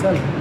سهل.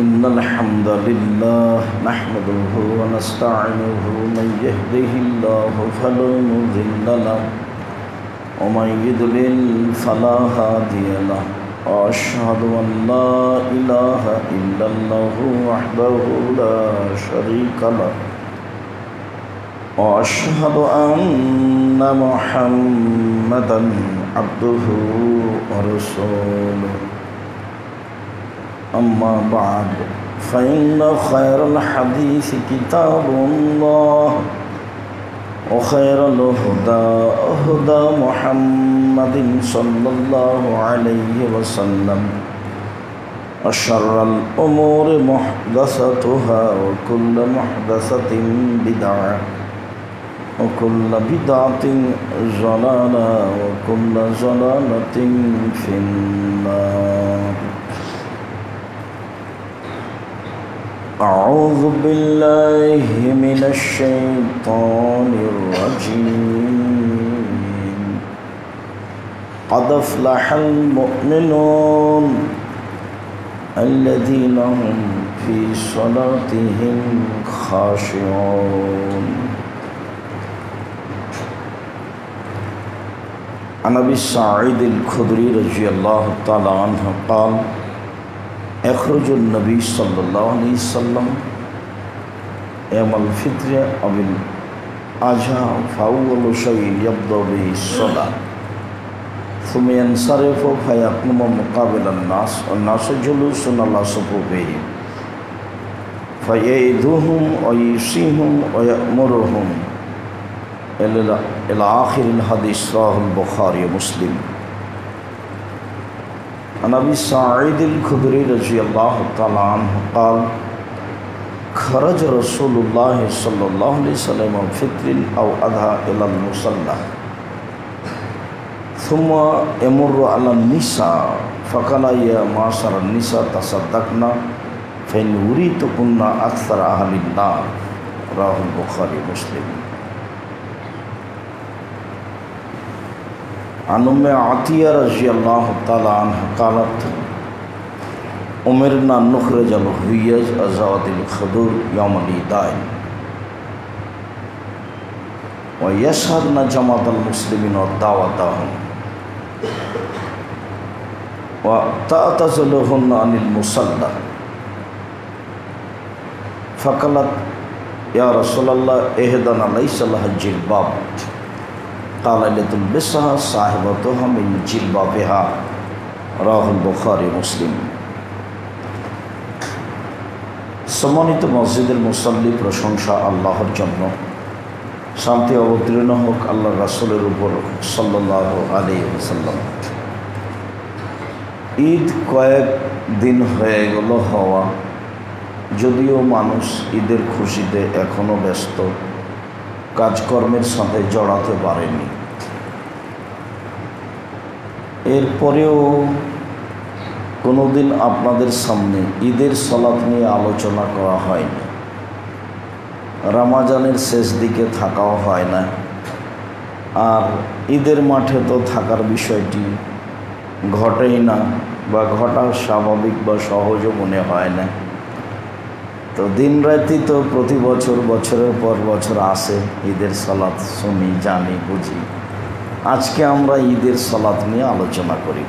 إن الحمد لله نحمده ونستعينه من يهده الله فلا مضل له ومن يضلل فلا هادي له وأشهد أن لا إله إلا الله وحده لا شريك له وأشهد أن محمدا عبده ورسوله أما بعد فإن خير الحديث كتاب الله وخير الهدى هدى محمد صلى الله عليه وسلم وشر الأمور محدثاتها وكل محدثة بدعة وكل بدعة ضلالة وكل ضلالة في النار. أعوذ بالله من الشيطان الرجيم. قد أفلح المؤمنون الذين هم في صلاتهم خاشعون. عن أبي سعيد الخدري رضي الله تعالى عنه قال: يخرج النبي صلى الله عليه وسلم يوم الفطر أو الأضحى فأول شيء يبدأ به الصلاة ثم ينصرف فيقوم مقابل الناس والناس جلوس على صفوفهم فيعظهم ويوصيهم ويأمرهم إلى آخر الحديث. رواه البخاري ومسلم. عن أبي سعيد الخدري رضي الله تعالى عنه قال: خرج رسول الله صلى الله عليه وسلم فطر أو أضحى إلى المصلى ثم يمر على النساء فقال: يا معشر النساء تصدقن فإن أريتكن أكثر أهل النار. رواه البخاري ومسلم. عن أم عطية رضي الله تعالى عنها قالت: أمرنا أن نخرج الهيج ذوات الخدور يوم العيدين ويشهدن جماعة المسلمين ودعوتهم وتعتزلهن عن المصلى. فقالت: يا رسول الله إحدانا ليس لها جلباب قال: لتلبسها صاحبتها من جلبابها. رواه البخاري মুসলিম। সম্মানিত মসজিদের মুসাল্লি, প্রশংসা আল্লাহর জন্য। শান্তি অবতীর্ণ হোক আল্লাহর রাসূলের উপর সাল্লাল্লাহু আলাইহি ওয়াসাল্লাম। ঈদ কয়েক দিন হয়ে গেল হওয়া, যদিও মানুষ ঈদের খুশিতে এখনো ব্যস্ত, কাজকর্মের সাথে জড়াতে পারেনি। এরপরেও কোনোদিন আপনাদের সামনে ঈদের সালাত নিয়ে আলোচনা করা হয়নি। রমজানের শেষ দিকে থাকাও হয় না, আর ঈদের মাঠে তো থাকার বিষয়টি ঘটেই না, বা ঘটা স্বাভাবিক বা সহজও মনে হয় না। তো দিন রাতি তো প্রতি বছর বছরের পর বছর আসে, ঈদের সালাত শুনি, জানি, বুঝি। আজকে আমরা ঈদের সালাত নিয়ে আলোচনা করি।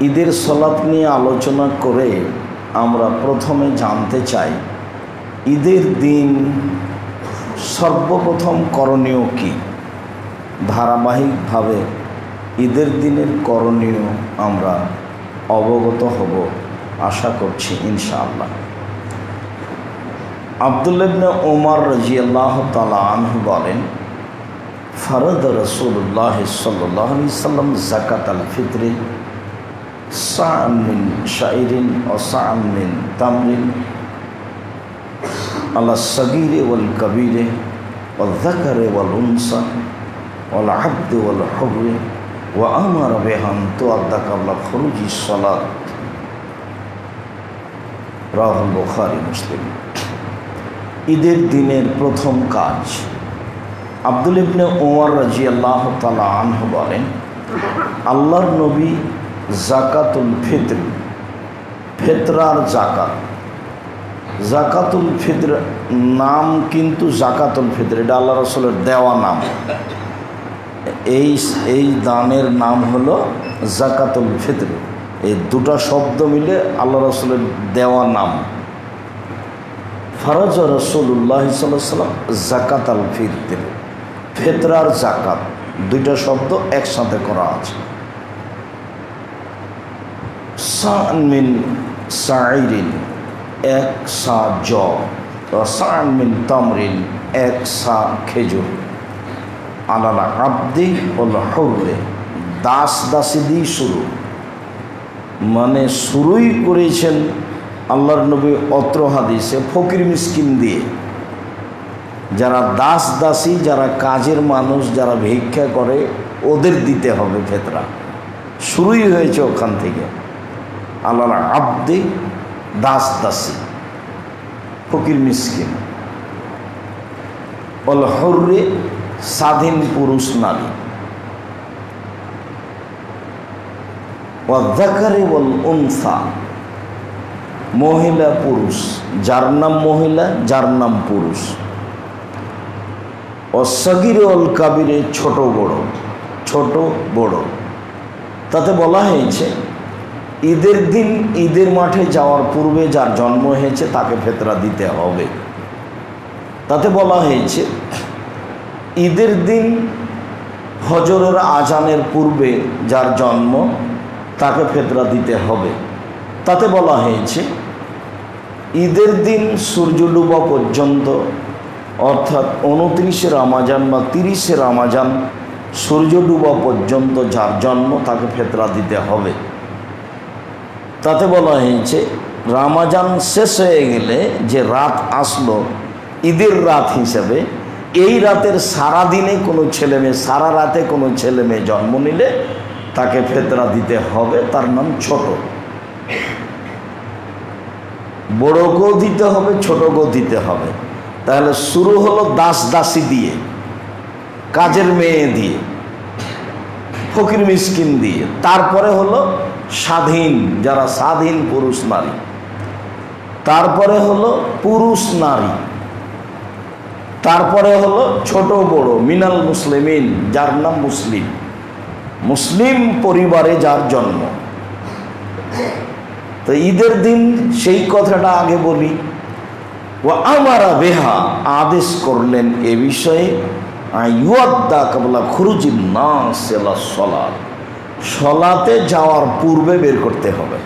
ঈদের সালাত নিয়ে আলোচনা করে আমরা প্রথমে জানতে চাই ঈদের দিন সর্বপ্রথম করণীয় কি। ধারাবাহিকভাবে ঈদের দিনের করণীয় আমরা অবগত হব আশা করছি ইনশাআল্লাহ। আব্দুল্লাহ ইবনে ওমর রাদিয়াল্লাহু তাআলা আনহু বলেন: ফরদ রাসূলুল্লাহ সাল্লাল্লাহু আলাইহি ওয়াসাল্লাম যাকাতাল ফিতরি সা'আন মিন শাইরিন ওয়া সা'আন মিন তামরিন আলা সাগীরি ওয়াল কাবীরি ওয়াল যাকারি ওয়াল উনসা ওয়াল আবদি ওয়াল হুররি ওয়া আমারা বিহা আন তুআদ্দা ক্বাবলা খুরুজিস সালাত। রাহুল বুখারী মুসলিম। ঈদের দিনের প্রথম কাজ। আব্দুল ইবনে ওমর রাদিয়াল্লাহু তাআলা আনহু বলেন, আল্লাহর নবী জাকাতুল ফিতর ফিতরার জাকাত। জাকাতুল ফিতর নাম কিন্তু জাকাতুল ফিতর, এটা আল্লাহ রাসূলের দেওয়া নাম। এই দানের নাম হলো জাকাতুল ফিতর। এই দুটো শব্দ মিলে আল্লাহ রাসূলের দেওয়া নাম। ফরজ রাসূলুল্লাহ সাল্লাল্লাহু আলাইহি ওয়াসাল্লাম জাকাতুল ফিতর, ফিতরার জাকাত, দুইটা শব্দ একসাথে করা আছে। সান মিন সাইরিন, এক সা জব, সান মিন তামরিন, এক সা খেজুর, আলাল আব্দি ওয়াল হুররে, দাস দাসী দিয়ে শুরু, মানে শুরুই করেছেন আল্লাহর নবী অত্র হাদিসে ফকির মিসকিন দিয়ে। যারা দাস দাসী, যারা কাজের মানুষ, যারা ভিক্ষা করে, ওদের দিতে হবে ফিতরা। শুরুই হয়েছে ওখান থেকে। আল্লাহ আব্দি, দাস দাসী, ফকির মিসকিন, ওয়াল হুররে, স্বাধীন পুরুষ নারী, ওয়াল যাকারি ওয়াল উনসা, মহিলা পুরুষ, যার নাম মহিলা, যার নাম পুরুষ, অসগির ওয়াল কাবিরে, ছোট বড়, ছোট বড়। তাতে বলা হয়েছে ঈদের দিন ঈদের মাঠে যাওয়ার পূর্বে যার জন্ম হয়েছে তাকে ফিতরা দিতে হবে। তাতে বলা হয়েছে ঈদের দিন ফজরের আজানের পূর্বে যার জন্ম তাকে ফিতরা দিতে হবে। তাতে বলা হয়েছে ঈদের দিন সূর্য ডুবা পর্যন্ত, অর্থাৎ 29 রমজান বা 30 রমজান সূর্য ডুবা পর্যন্ত যার জন্ম তাকে ফিতরা দিতে হবে। তাতে বলা হয়েছে রমজান শেষ হয়ে গেলে যে রাত আসলো ঈদের রাত হিসেবে, এই রাতের সারা দিনে কোনো ছেলে মেয়ে, সারা রাতে কোনো ছেলে মেয়ে জন্ম নিলে তাকে ফিতরা দিতে হবে, তার নাম ছোট। বড়কেও দিতে হবে, ছোটকেও দিতে হবে। তাহলে শুরু হলো দাস দাসী দিয়ে, কাজের মেয়ে দিয়ে, ফকির মিসকিন দিয়ে, তারপরে হলো স্বাধীন, যারা স্বাধীন পুরুষ নারী, তারপরে হলো পুরুষ নারী, তারপরে হলো ছোট বড়, মিনাল মুসলিমিন, যার নাম মুসলিম, মুসলিম পরিবারে যার জন্ম। তো ঈদের দিন সেই কথাটা আগে বলি। ও আমারা বেহা, আদেশ করলেন এ বিষয়ে, ইউয়াদ্দা কাবলা খুরুজিন নাস ইলা সলাত, সলাতে যাওয়ার পূর্বে বের করতে হবে।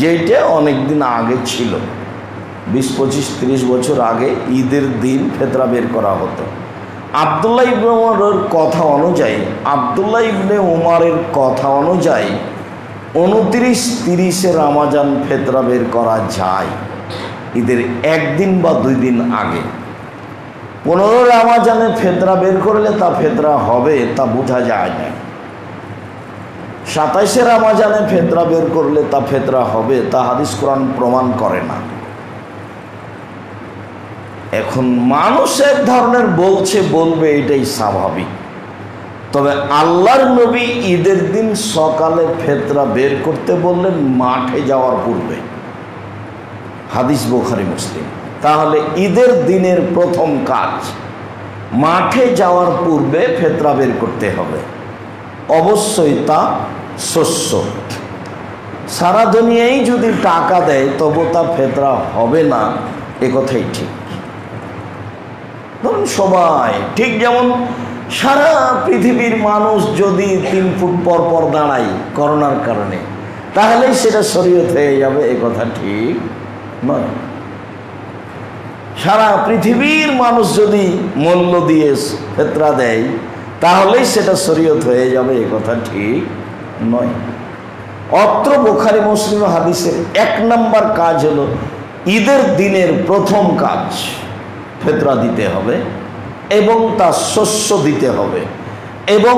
যেটা অনেক দিন আগে ছিল, 20, 25, 30 বছর আগে ঈদের দিন ফিতরা বের করা হতো। আব্দুল্লাহ ইবনে উমরের কথা অনুযায়ী, আব্দুল্লাহ ইবনে উমরের কথা অনুযায়ী 29-30 রমজান ফিতরা বের করা যায়, ঈদের একদিন বা 2 দিন আগে। 15 রমজানে ফিতরা বের করলে তা ফিতরা হবে তা বোঝা যায় না। 27 রমজানে ফিতরা বের করলে তা ফিতরা হবে তা হাদিস কোরআন প্রমাণ করে না। এখন মানুষ এক ধরনের বলবে, এটাই স্বাভাবিক। তবে আল্লাহর নবী ঈদের দিন সকালে ফিতরা বের করতে বললেন মাঠে যাওয়ার পূর্বে, হাদিস বুখারী মুসলিম। তাহলে ঈদের দিনের প্রথম কাজ মাঠে যাওয়ার পূর্বে ফিতরা বের করতে হবে। অবশ্যই তা শস্য। সারা দুনিয়ায় যদি টাকা দেয় তবু তা ফিতরা হবে না, এ কথাই ঠিক। ধরুন সবাই, ঠিক যেমন সারা পৃথিবীর মানুষ যদি 3 ফুট পর পর দাঁড়ায় করোনার কারণে, তাহলেই সেটা শরীয়ত হয়ে যাবে, এ কথা ঠিক নয়। সারা পৃথিবীর মানুষ যদি মূল্য দিয়ে ফিতরা দেয় তাহলেই সেটা শরীয়ত হয়ে যাবে, এ কথা ঠিক নয়। অত্র বুখারী মুসলিম হাদিসের 1 নম্বর কাজ হলো ঈদের দিনের প্রথম কাজ ফিতরা দিতে হবে এবং তার শস্য দিতে হবে এবং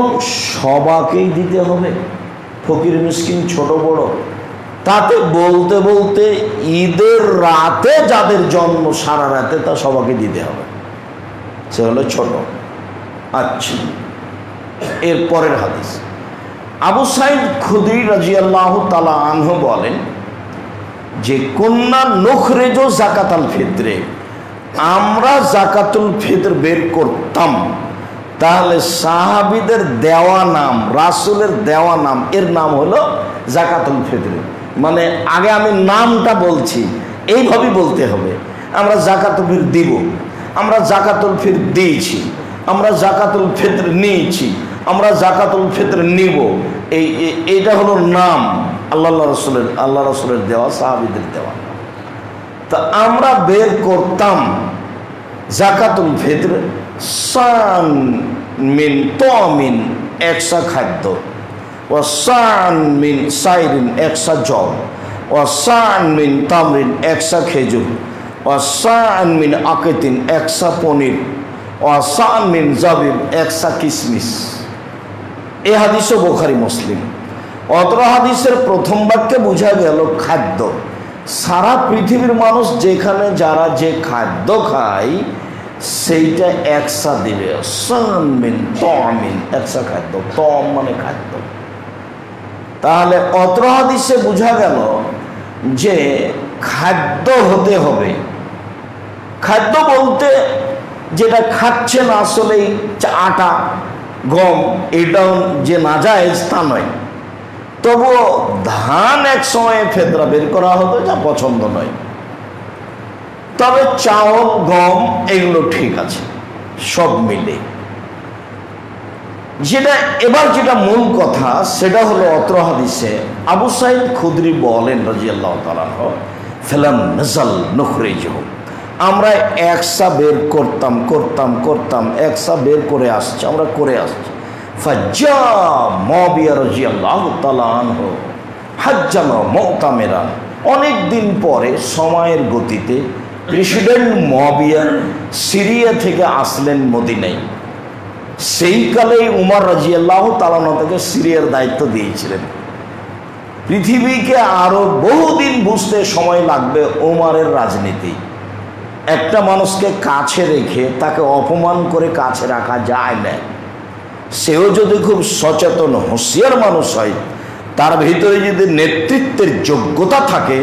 সবাকেই দিতে হবে, ফকির মিসকিন ছোট বড়। তাতে বলতে বলতে ঈদের রাতে যাদের জন্ম সারা রাতে তা সবাকে দিতে হবে, সে হলো ছোট। আচ্ছা, এর পরের হাদিস আবু সাঈদ খুদরি রাদিয়াল্লাহু তাআলা আনহু বলেন, যে কুন্না নুখরিজু যাকাতাল ফিতরে, আমরা যাকাতুল ফিতর বের করতাম। তাহলে সাহাবীদের দেওয়া নাম, রাসূলের দেওয়া নাম, এর নাম হলো যাকাতুল ফিতর। মানে আগে আমি নামটা বলছি, এইভাবেই বলতে হবে। আমরা যাকাতুল ফিতর দিব, আমরা যাকাতুল ফিতর দিয়েছি, আমরা যাকাতুল ফিতর নিয়েছি, আমরা যাকাতুল ফিতর নিব। এইটা হলো নাম আল্লাহ রসুলের দেওয়া, সাহাবীদের দেওয়া। তা আমরা বের করতাম যাকাতুল ফিতর সান মিন তামিন, একশা খাদ্য, ও সান মিন সাইরিন, একশা জল, ও সান মিন তামরিন, একশা খেজুর, ও সান মিন আকিতিন, একশা পনির, ও সান মিন জাবিব, একশা কিশমিশ। এই হাদিসও বুখারী মুসলিম। অত্র হাদিসের প্রথম বাক্যে বোঝা গেল খাদ্য। সারা পৃথিবীর মানুষ যেখানে যারা যে খাদ্য খায় সেইটা একসা দিবে। সামিন তমিন, একসা খাদ্য, তম মানে খাদ্য। তাহলে অত্র হাদিসে বোঝা গেল যে খাদ্য হতে হবে। খাদ্য বলতে যেটা খাচ্ছেন আসলেই আটা, গম, এটাও যে নাজায়েজ তা নয়। তবুও ধান এক সময়ে ফেতরা বের করা হতো, যা পছন্দ নয়। তবে চাউল, গম এগুলো ঠিক আছে, সব মিলে। যেটা মূল কথা সেটা হলো অত্র হাদিসে আবু সাঈদ খুদরি বলেন রাদিয়াল্লাহু তাআলা আনহু, ফালাম নাযাল নুখরিজুহু, আমরা একসা বের করতাম, একসা বের করে আসছি, আমরা করে আসছি। ফাজ্জা মুআবিয়া রাদিয়াল্লাহু তাআলা আনহু হাজ্জাল মুতামিরান, অনেক দিন পরে সময়ের গতিতে প্রেসিডেন্ট মুআবিয়া সিরিয়া থেকে আসলেন মদিনায়। সেই কালেই উমর রাদিয়াল্লাহু তাআলা আনহু তাকে সিরিয়ার দায়িত্ব দিয়েছিলেন। পৃথিবীকে আরো বহুদিন বুঝতে সময় লাগবে উমরের রাজনীতি। একটা মানুষকে কাছে রেখে তাকে অপমান করে কাছে রাখা যায় না। সেও যদি খুব সচেতন হুঁশিয়ার মানুষ হয়, তার ভিতরে যদি নেতৃত্বের যোগ্যতা থাকে,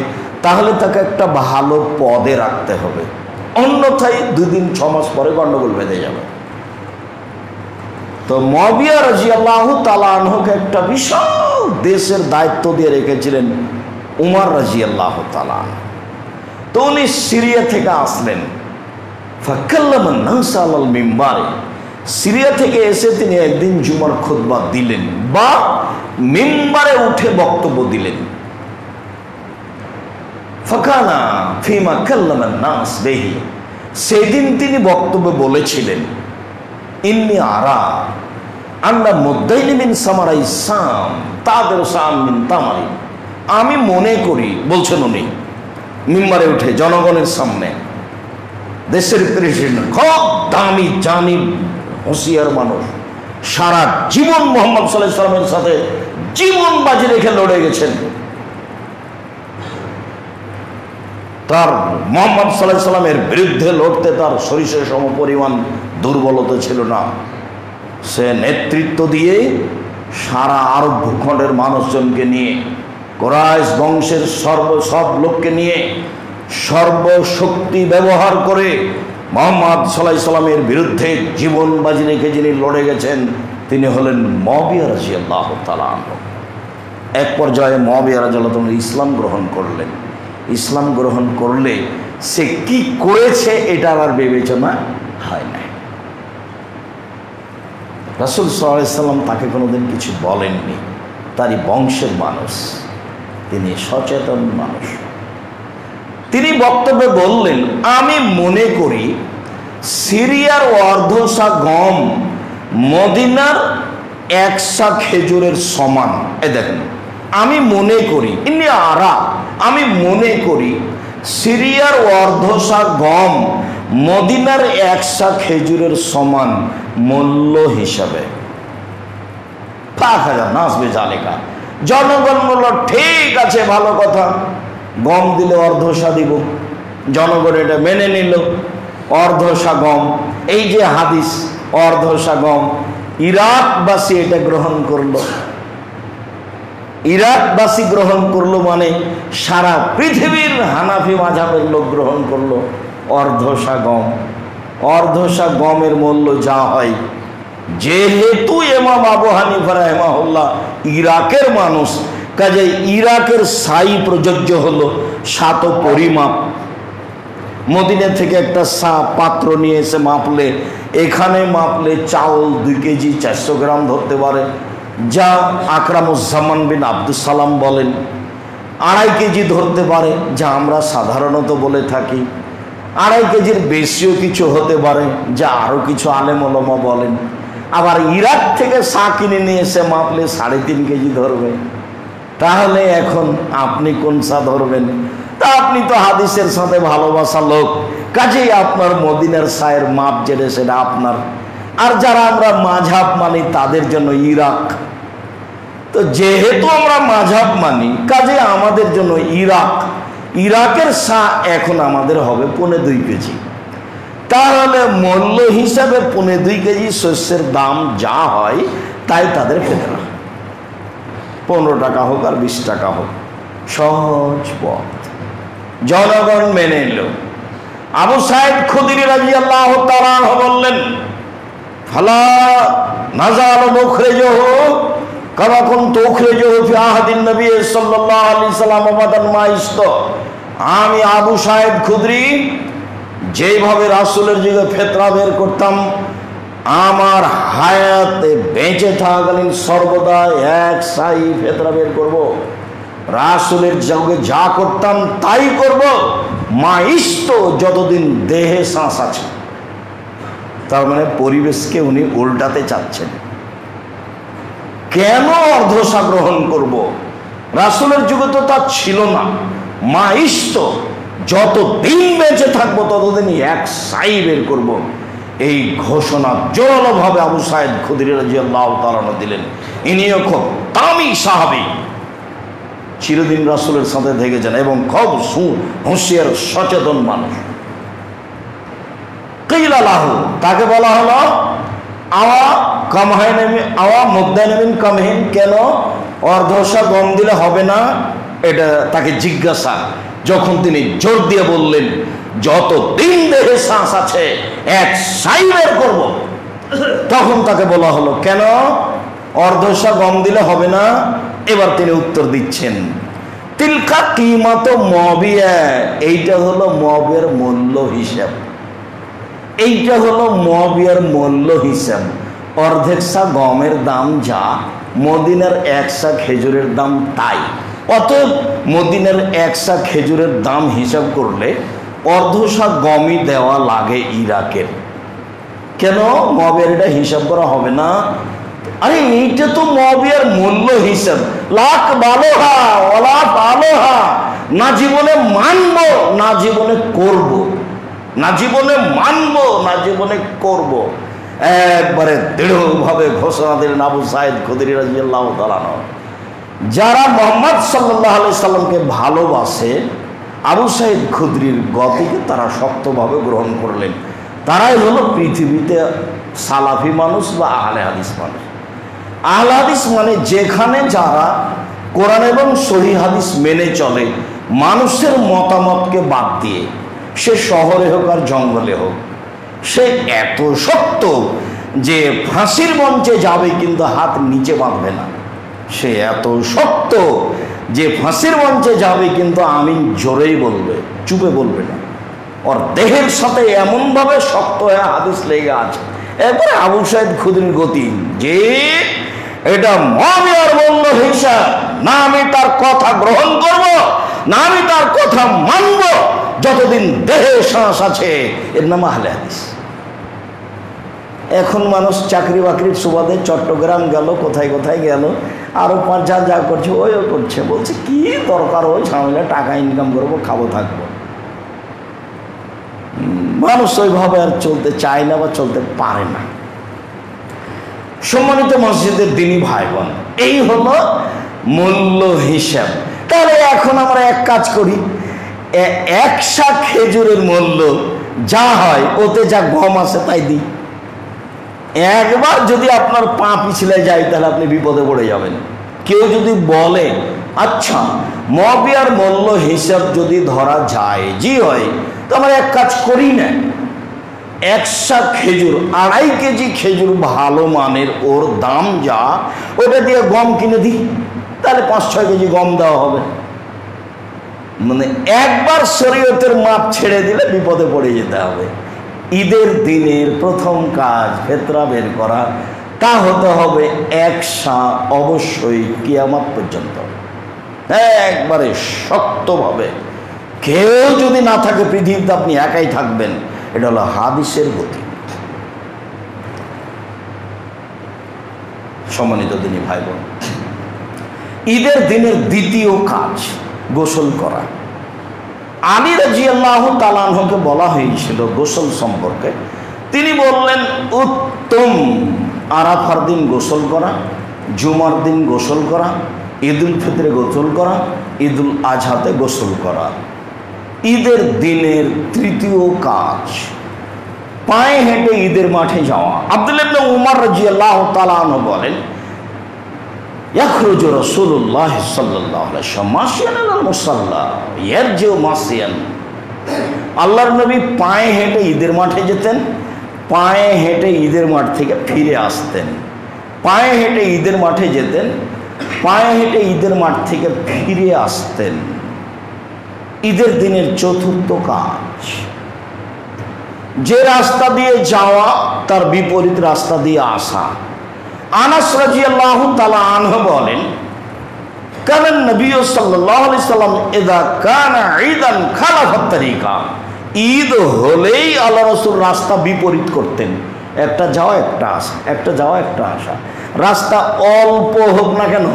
তাহলে তাকে একটা ভালো পদে রাখতে হবে। অন্যথায় 2 দিন 6 মাস পরে গন্ডগোল বেঁধে যাবে। তো মুআবিয়া রাদিয়াল্লাহু তাআলা আনহুকে একটা বিশাল দেশের দায়িত্ব দিয়ে রেখেছিলেন উমর রাদিয়াল্লাহু তাআলা আনহু। তো উনি সিরিয়া থেকে আসলেন। ফাকাল্লামান নাস আলাল মিম্বারে, সিরিয়া থেকে এসে তিনি একদিন জুমার খুতবা দিলেন বা মিম্বারে উঠে বক্তব্য দিলেন। ফাকানা ফিমা কাল্লামান নাস বিহি, সেদিন তিনি বক্তব্যে বলেছিলেন, ইন্নী আরা আন্না মুদাইনি মিন সামারাই সাম তাদের সাম মিন তামারি, আমি মনে করি, বলছেন উনি মিম্বারে উঠে জনগণের সামনে, দেশের প্রেসিডেন্ট, খুব দামি জানি হুঁশিয়ার মানুষ, সারা জীবন মুহাম্মদ সাল্লাল্লাহু আলাইহি ওয়াসাল্লামের সাথে জীবন বাজি রেখে লড়ে গেছেন। তার মুহাম্মদ সাল্লাল্লাহু আলাইহি ওয়াসাল্লামের বিরুদ্ধে লড়তে তার সরিষার সমপরিমাণ দুর্বলতা ছিল না। সে নেতৃত্ব দিয়ে সারা আরব ভূখণ্ডের মানুষজনকে নিয়ে, কুরাইশ বংশের সব লোককে নিয়ে সর্বশক্তি ব্যবহার করে মুহাম্মদ সাল্লাল্লাহু আলাইহি ওয়াসাল্লামের বিরুদ্ধে জীবন বাজি রেখে যিনি লড়ে গেছেন, তিনি হলেন মুআবিয়া রাদিয়াল্লাহু তাআলা আনহু। এক পর্যায়ে মুআবিয়া রাদিয়াল্লাহু তাআলা ইসলাম গ্রহণ করলেন। ইসলাম গ্রহণ করলে সে কি করেছে এটা আর বিবেচনা হয় না। রাসূল সাল্লাল্লাহু আলাইহি ওয়াসাল্লাম তাকে কোনোদিন কিছু বলেননি। তারই বংশের মানুষ, তিনি সচেতন মানুষ। তিনি বক্তব্যে বললেন, আমি মনে করি সিরিয়ার অর্ধশা গম মদিনার 100 খেজুরের সমান। এ দেখেন, আমি মনে করি, ইন্নী আরা, আমি মনে করি সিরিয়ার অর্ধশা গম মদিনার 100 খেজুরের সমান মূল্য হিসাবে। 5000 নাস বেজালেকা, জনগণ বলল ঠিক আছে, ভালো কথা, গম দিলে অর্ধশা দিব। জনগণ এটা মেনে নিল, অর্ধশা গম। এই যে হাদিস, অর্ধশা গম, ইরাকবাসী এটা গ্রহণ করলো। ইরাকবাসী গ্রহণ করলো মানে সারা পৃথিবীর হানাফি মাযহাবের লোক গ্রহণ করলো অর্ধশা গম। অর্ধশা গমের মূল্য যা হয়, যেহেতু ইমাম আবু হানিফা রাহিমাহুল্লাহ ইরাকের মানুষ, কাজে ইরাকের সাই প্রযোজ্য হলো, সাত পরিমাপ। মদিনা থেকে একটা পাত্র নিয়ে এসে মাপলে, এখানে মাপলে চাউল 2 কেজি 400 গ্রাম ধরতে পারে, যা আকরামুজ্জামান বিন আব্দুস সালাম বলেন। 2.5 কেজি ধরতে পারে, যা আমরা সাধারণত বলে থাকি। 2.5 কেজির বেশিও কিছু হতে পারে, যা আরও কিছু আলেম ওলামা বলেন। আবার ইরাক থেকে কিনে নিয়ে এসে মাপলে 3.5 কেজি ধরবে। তাহলে এখন আপনি কোন ধরবেন? তা আপনি তো হাদিসের সাথে ভালোবাসা লোক, কাজেই আপনার মদিনার সায়ের মাপ যেটা সেটা আপনার। আর যারা আমরা মাযহাব মানি তাদের জন্য ইরাক। তো যেহেতু আমরা মাযহাব মানি, কাজে আমাদের জন্য ইরাক। ইরাকের এখন আমাদের হবে 2.25 কেজি। তাহলে মূল্য হিসাবে 2.25 কেজি শস্যের দাম যা হয় তাই তাদের খেতে না, 15 টাকা হোক আর 20 টাকা হোক, সহজ পথ। জনগণ মেনে নিল। আবু সাঈদ খুদরি রাদিয়াল্লাহু তাআলা বললেন, ফালা নাযাল মুখরিজুহু কামা কুনতু উখরিজুহু ফি আহাদিন নবী সাল্লাল্লাহু আলাইহি সাল্লাম আবাদান মা ইসত। আমি আবু সাঈদ খুদরি যেভাবে রাসূলের যুগে ফিতরা বের করতাম, আমার হায়াতে বেঁচে থাকাকালীন সর্বদা এক সাই ফিতরা বের করব। রাসূলের যুগে যা করতাম তাই করব, মা ইসত, যতদিন দেহে শ্বাস আছে। তার মানে পরিবেশকে উনি উল্টাতে চাচ্ছেন। কেন অর্ধশা গ্রহণ করব? রাসূলের যুগে তো তা ছিল না। মা ইসত, যতদিন বেঁচে থাকবো ততদিন এক সাই বের করব। এই ঘোষণা জোরালোভাবে আবু সাঈদ খুদরি রাদিয়াল্লাহু তাআলা দিলেন। ইনিও খুব দামি সাহাবী, চিরদিন রাসূলের সাথে থেকেছেন এবং খুব হুঁশিয়ার সচেতন মানুষ। কিলা লাহু, তাকে বলা হলো আওয়া কামহাইনামি আওয়া মুদাইনামিন কামহিন, কেন অর্ধশা গম দিলে হবে না? এটা তাকে জিজ্ঞাসা। যখন তিনি জোর দিয়ে বললেন, যতদিন দেহে শ্বাস আছে এক সাই বের করব, তখন তাকে বলা হলো কেন অর্ধশা গম দিলে হবে না? এবার তিনি উত্তর দিচ্ছেন, তিলকা কিমাত মবিয়া, এইটা হলো মবের মূল্য হিসাব। এইটা হলো মবিয়ার মূল্য হিসাব। অর্ধেক সা গমের দাম যা, মদিনার 1 সা খেজুরের দাম তাই। অতএব মদিনার 1 সা খেজুরের দাম হিসাব করলে অর্ধশা গমই দেওয়া লাগে ইরাকের। কেন মবের এটা হিসাব করা হবে না? আরে এইটা তো মবিয়ার মূল্য হিসাব। লাখ ভালোহা ওলা ভালোহা, না জীবনে মানবো না জীবনে করব, না জীবনে মানবো না জীবনে করব। একবারে দৃঢ়ভাবে ঘোষণা দিলেন আবু সাঈদ খুদরি রাদিয়াল্লাহু তাআলা। যারা মুহাম্মদ সাল্লাল্লাহু আলাইহি সাল্লামকে ভালোবাসে, আবু সাঈদ খুদরির গতিকে তারা শক্তভাবে গ্রহণ করলেন। তারাই হলো পৃথিবীতে সালাফি মানুষ বা আহলে হাদিস মানুষ। আহলে হাদিস মানে যেখানে যারা কোরআন এবং সহিহ হাদিস মেনে চলে, মানুষের মতামতকে বাদ দিয়ে, সে শহরে হোক আর জঙ্গলে হোক, সে এত শক্ত যে ফাঁসির মঞ্চে যাবে কিন্তু হাত নিচে বাঁধবে না। সে এত শক্ত যে ফাঁসির মঞ্চে যাবে কিন্তু আমিন জোরেই বলবে, চুপে বলবে না। ওর দেহের সাথে এমনভাবে শক্ত হয়ে হাদিস লেগে আছে। এরপরে আবু সাঈদ খুদরির গতি যে এটা মবিয়ার মূল্য হিসাব, না আমি তার কথা গ্রহণ করব না আমি তার কথা মানব, যতদিন দেহে শ্বাস আছে। এর নাম আহলে হাদিস। এখন মানুষ চাকরি বাকরির সুবাদে চট্টগ্রাম গেল, কোথায় কোথায় গেল, আরও 5 যা করছে ওইও করছে, বলছে কি দরকার ওই ঝামেলা, টাকা ইনকাম করবো, খাবো, থাকবো। মানুষ ওইভাবে আর চলতে চায় না বা চলতে পারে না। সম্মানিত মসজিদের দিনী ভাই বোন, এই হলো মূল্য হিসাব। তাহলে এখন আমরা এক কাজ করি, 1 সা খেজুরের মূল্য যা হয় ওতে যা গম আছে তাই দিই। একবার যদি আপনার পা পিছলে যায় তাহলে আপনি বিপদে পড়ে যাবেন। কেউ যদি বলে আচ্ছা মুআবিয়ার মূল্য হিসাব যদি ধরা যায় জি হয়, তো আমরা এক কাজ করি না, 100 খেজুর 2.5 কেজি খেজুর ভালো মানের, ওর দাম যা, ওটা দিয়ে গম কিনে দিই, তাহলে 5-6 কেজি গম দেওয়া হবে। মানে একবার শরীয়তের মাপ ছেড়ে দিলে বিপদে পড়ে যেতে হবে। ঈদের দিনের প্রথম কাজ ফিতরা বের করা, তা হতে হবে 100 অবশ্যই কিয়ামত পর্যন্ত, একবারে শক্তভাবে। কেউ যদি না থাকে পৃথিবীতে, আপনি একাই থাকবেন, এটা হলো হাদিসের গতি। সম্মানিত দিনী ভাই বোন, ঈদের দিনের দ্বিতীয় কাজ গোসল করা। আলী রাদিয়াল্লাহু তাআলা আনহুকে বলা হয়েছিল গোসল সম্পর্কে, তিনি বললেন উত্তম আরাফার দিন গোসল করা, জুমার দিন গোসল করা, ঈদুল ফিতরে গোসল করা, ঈদুল আজহাতে গোসল করা। ঈদের দিনের তৃতীয় কাজ পায়ে হেঁটে ঈদের মাঠে যাওয়া। আব্দুল্লাহ ইবনে উমর রাদিয়াল্লাহু তাআলা আনহু বলেন ইয়াখরুজু রাসূলুল্লাহ সাল্লাল্লাহু আলাইহি ওয়াসাল্লাম মাশিয়ান আলাল মুসাল্লা ইয়ারজিউ মাসিয়ান। আল্লাহর নবী পায়ে হেঁটে ঈদের মাঠে যেতেন, পায়ে হেঁটে ঈদের মাঠ থেকে ফিরে আসতেন, পায়ে হেঁটে ঈদের মাঠে যেতেন, পায়ে হেঁটে ঈদের মাঠ থেকে ফিরে আসতেন। ঈদের দিনের চতুর্থ কাজ যে রাস্তা দিয়ে যাওয়া তার বিপরীত রাস্তা দিয়ে আসা। আনাস রাদিয়াল্লাহু তাআলা আনহু বলেন কানা নবী সাল্লাল্লাহু আলাইহি সাল্লাম ইযা কানা ঈদান খালাফাত তরিকা, ঈদ হলেই আল্লাহ রাসূল রাস্তা বিপরীত করতেন, একটা যাওয়া একটা আসা, একটা যাওয়া একটা আসা। রাস্তা অল্প হোক না কেন,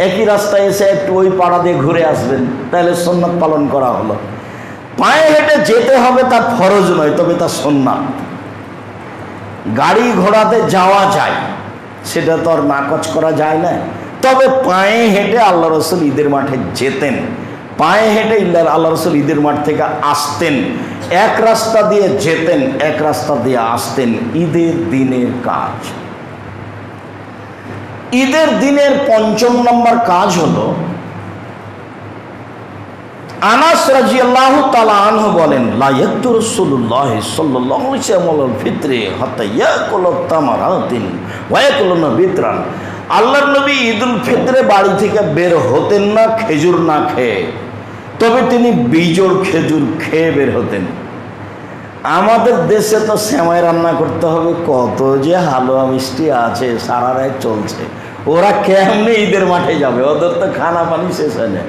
একই রাস্তায় এসে একটু ওই পাড়া দিয়ে ঘুরে আসবেন, তাহলে সুন্নাত পালন করা হলো। পায়ে হেঁটে যেতে হবে তার ফরজ নয়, তবে তার সুন্নাত। গাড়ি ঘোড়াতে যাওয়া যায়, সেটা তো আর নাকচ করা যায় না, তবে পায়ে হেঁটে আল্লাহ রাসূল ঈদের মাঠে যেতেন, পায়ে হেঁটে আল্লাহ রাসূল ঈদের মাঠ থেকে আসতেন, এক রাস্তা দিয়ে যেতেন, এক রাস্তা দিয়ে আসতেন। ঈদের দিনের কাজ। ঈদের দিনের পঞ্চম নম্বর কাজ হলো, আনাস রাদিয়াল্লাহু তাআলা আনহু বলেন লা ইয়াকতু রাসূলুল্লাহ সাল্লাল্লাহু আলাইহি ওয়াসাল্লাম ফিত্রে হাত্তা ইয়াকুল তামারাতিন ওয়া ইয়াকুলুনা বিতরান। আল্লাহর নবী ঈদুল ফিতরে বাড়ি থেকে বের হতেন না খেজুর না খেয়ে, তবে তিনি বিজোড় খেজুর খেয়ে বের হতেন। আমাদের দেশে তো সেমাই রান্না করতে হবে, কত যে হালুয়া মিষ্টি আছে, সারা রাত চলছে, ওরা কেমনে ঈদের মাঠে যাবে? ওদের তো খানা পানি শেষ হয় না,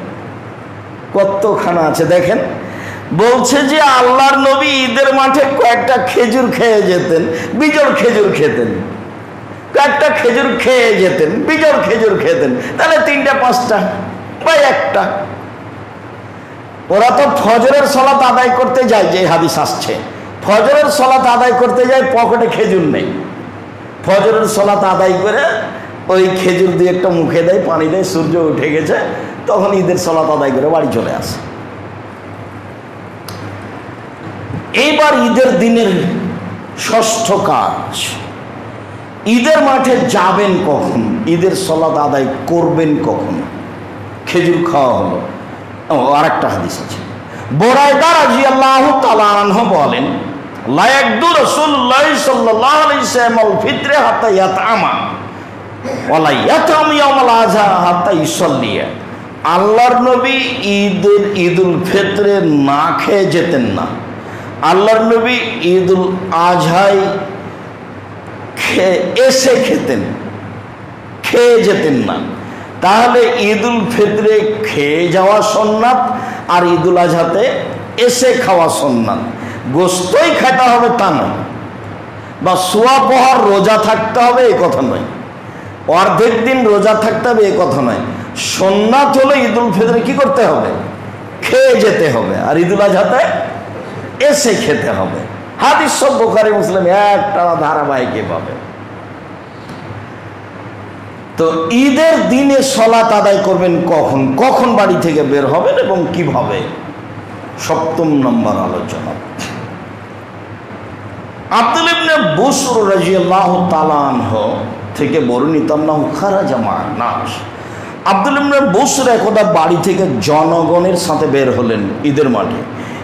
কত খানা আছে। দেখেন বলছে যে আল্লাহর নবী ঈদের মাঠে কয়েকটা খেজুর খেয়ে যেতেন, বিজোড় খেজুর খেতেন, কয়েকটা খেজুর খেয়ে যেতেন, বিজোড় খেজুর খেতেন, তাহলে 3টা 5টা বা একটা। ওরা তো ফজরের সালাত আদায় করতে যায়, যে হাদিস আসছে ফজরের সালাত আদায় করতে যায়, পকেটে খেজুর নেই, ফজরের সালাত আদায় করে ওই খেজুর দিয়ে একটা মুখে দেয়, পানি দেয়, সূর্য উঠে গেছে, তখন ঈদের সালাত আদায় করে বাড়ি চলে আসে। এইবার ঈদের দিনের ষষ্ঠ কাজ, ঈদের মাঠে যাবেন কখন, ঈদের সালাত আদায় করবেন কখন। খেজুর খাওয়া হলো। আর একটা হাদিস আছে, বুরায়দা রাদিয়াল্লাহু তাআলা আনহু বলেন লা ইয়াকদু রাসূলুল্লাহ সাল্লাল্লাহু আলাইহি ওয়াসাল্লাম ফিত্রে হাত্তা ইয়াতআমা ওয়া লা ইয়াতআম ইয়াউমাল আযহা হাত্তা ইউসাল্লিয়া। আল্লাহর নবী ঈদুল ফিতরে না খেয়ে যেতেন না, আল্লাহর নবী ঈদুল আজহায় এসে খেতেন, খেয়ে যেতেন না। তাহলে ঈদুল ফিতরে খেয়ে যাওয়া সুন্নাত, আর ঈদুল আজহাতে এসে খাওয়া সুন্নাত। গোস্তই খেতে হবে তা নয়, বা সোয়া পহর রোজা থাকতে হবে এই কথা নয়, অর্ধেক দিন রোজা থাকতে হবে এই কথা নয়। সুন্নাত হলো ঈদুল ফিতরে কি করতে হবে, খেয়ে যেতে হবে, আর ঈদুল আজহাতে এসে খেতে হবে। হাদিস সব বুখারী মুসলিম একটা ধারাবাহিকে পাবে। তো ঈদের দিনে সালাত আদায় করবেন কখন, কখন বাড়ি থেকে বের হবেন এবং কিভাবে। সপ্তম নম্বর আলোচনা, আব্দুল্লাহ ইবনে বুসর রাদিয়াল্লাহু তাআলা আনহু থেকে বর্ণিত আন্নাহু খারাজা মা'আন নাস। আব্দুল্লাহ ইবনে বুসরা একদা বাড়ি থেকে জনগণের সাথে বের হলেন ঈদের মাঠে।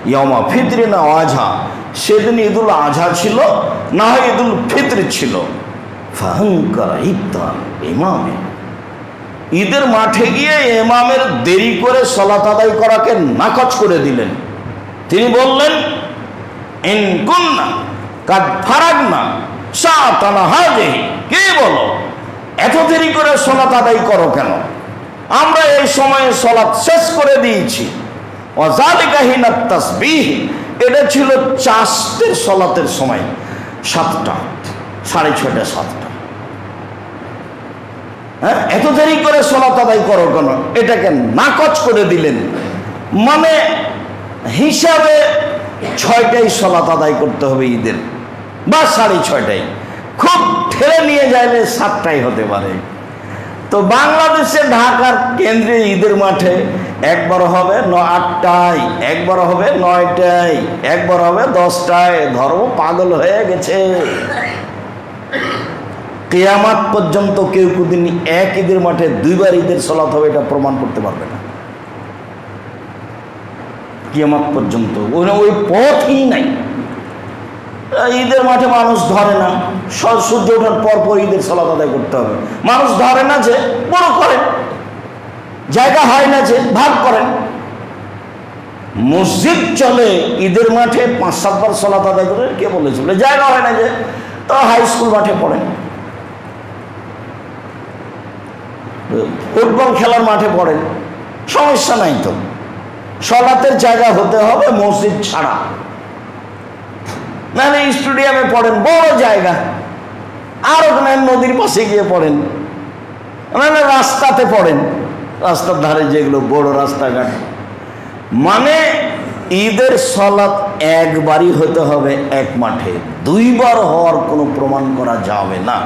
ইয়ামা ফিতরি না আজহা, সেদিন ঈদুল আজহা ছিল না হয় ঈদুল ফিতর ছিল। ফাহাঙ্কার ইফতার ইমামে, ঈদের মাঠে গিয়ে ইমামের দেরি করে সালাত আদায় করাকে নাকচ করে দিলেন। তিনি বললেন, ইন কুন্না কাদ ফারাগনা সাআতানা হাযিহি, কে বলো এত দেরি করে সালাত আদায় করো কেন? আমরা এই সময়ে সালাত শেষ করে দিয়েছি। ওয়া যালিকা হিনাত তাসবিহ, এটা ছিল চাষতের সালাতের সময়, 7টা, 6:30, 7টা। হ্যাঁ, এত দেরি করে সালাত আদায় করো কেন? এটাকে নাকচ করে দিলেন। মানে হিসাবে 6টায় সালাত আদায় করতে হবে ঈদের, বা 6:30, খুব ঠেলে নিয়ে যাইলে 7টাই হতে পারে। তো বাংলাদেশে ঢাকার কেন্দ্রীয় ঈদের মাঠে একবার হবে 8টায়, একবার হবে 9টায়, একবার হবে 10টায়। ধর্ম পাগল হয়ে গেছে। কিয়ামত পর্যন্ত কেউ কোনদিন এক ঈদের মাঠে 2বার ঈদের সালাত হবে এটা প্রমাণ করতে পারবে না। কিয়ামত পর্যন্ত ওই পথই নাই। ঈদের মাঠে মানুষ ধরে না, সূর্য ওঠার পর পর ঈদের সালাত আদায় করতে হবে। মানুষ ধরে না যে বড় করেন, জায়গা হয় না যে ভাগ করেন। মসজিদ চলে ঈদের মাঠে 5-7 বার সালাত আদায় করে, কে বলেছিল? জায়গা হয় না যে, তো হাই স্কুল মাঠে পড়েন, ফুটবল খেলার মাঠে পড়েন, সমস্যা নাই তো। সালাতের জায়গা হতে হবে মসজিদ ছাড়া, নাহলে স্টেডিয়ামে পড়েন, বড় জায়গা, আর ওখানে নদীর পাশে গিয়ে পড়েন, নাহলে রাস্তাতে পড়েন, রাস্তার ধারে যেগুলো বড় রাস্তাঘাট। মানে ঈদের সালাত একবারই হতে হবে এক মাঠে, 2বার হওয়ার কোনো প্রমাণ করা যাবে না।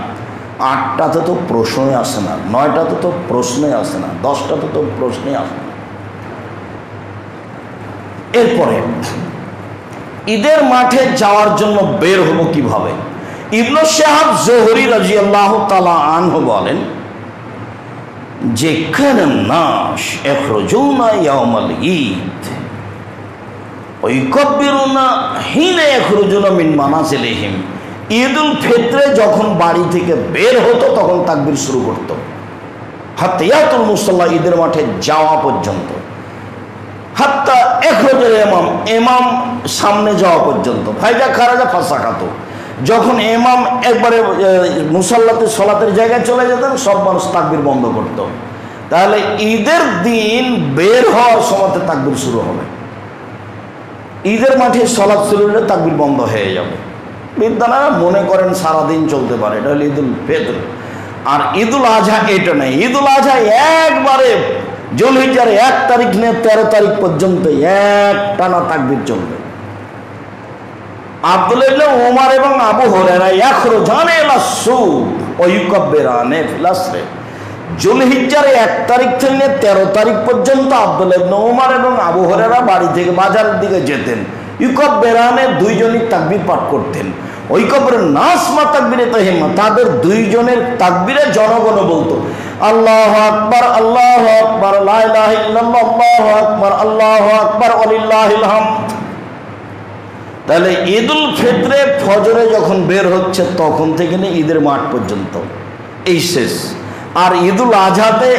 8টাতে তো প্রশ্নই আসে না, 9টাতে তো প্রশ্নই আসে না, 10টাতে তো প্রশ্নই আসে না। এরপরে ঈদের মাঠে যাওয়ার জন্য বের হবো কিভাবে? ইবনে শিহাব জোহরি রাদিয়াল্লাহু তাআলা আনহু বলেন যে কানান নাস ইখরুজুনা ইয়াউমাল ঈদ ওয়া ইকাব্বিরুনা হিনা ইখরুজুনা মিন মানাজিলিহিম। ঈদুল ফিতরে যখন বাড়ি থেকে বের হতো তখন তাকবীর শুরু করত, হাত্তায়াতুল মুসাল্লা, ঈদের মাঠে যাওয়া পর্যন্ত, হাত্তা ইখরাজুল ইমাম, ইমাম সামনে যাওয়া পর্যন্ত, ফাইজা খারাজা ফাসাকাত, যখন ইমাম একবারে মুসাল্লাতে সালাতের জায়গায় চলে যেতেন সব মানুষ তাকবীর বন্ধ করত। তাহলে ঈদের দিন বের হওয়ার সময়তে তাকবীর শুরু হবে, ঈদের মাঠে সালাত শুরু হলে তাকবীর বন্ধ হয়ে যাবে। বিদ্যালয় মনে করেন সারাদিন চলতে পারে, এটা হলো ঈদুল ফিতর। আর ঈদুল আজহা এটা নেই। ঈদুল আজহা একবারে জুলহিজ্জার 1 তারিখ নিয়ে 13 তারিখ পর্যন্ত এক টানা তাকবীর চলবে। আব্দুল্লাহ ইবনে ওমর এবং আবু হুরায়রা ইয়াখরুজানা ইলা সুক ওয়া ইউকাব্বিরানা ফিল আসর। জুলহিজ্জার 1 তারিখ থেকে 13 তারিখ পর্যন্ত আব্দুল্লাহ ইবনে ওমর এবং আবু হুরায়রা বাড়ি থেকে বাজারের দিকে যেতেন, ইউকাব্বিরানা দুইজনই তাকবীর পাঠ করতেন। ওই কবরের নাসমা তাকবীরে তাহিম্মা, তাদের দুইজনের তাকবীরে জনগণ বলতো আল্লাহু আকবার, আল্লাহু আকবার, লা ইলাহা ইল্লাল্লাহ, আল্লাহু আকবার, আল্লাহু আকবার, ওয়ালিল্লাহিল হামদ। তাহলে ঈদুল ফিতরে ফজরে যখন বের হচ্ছে তখন থেকে নিয়ে ঈদের মাঠ পর্যন্ত এই শেষ। আর ঈদুল আজহাতে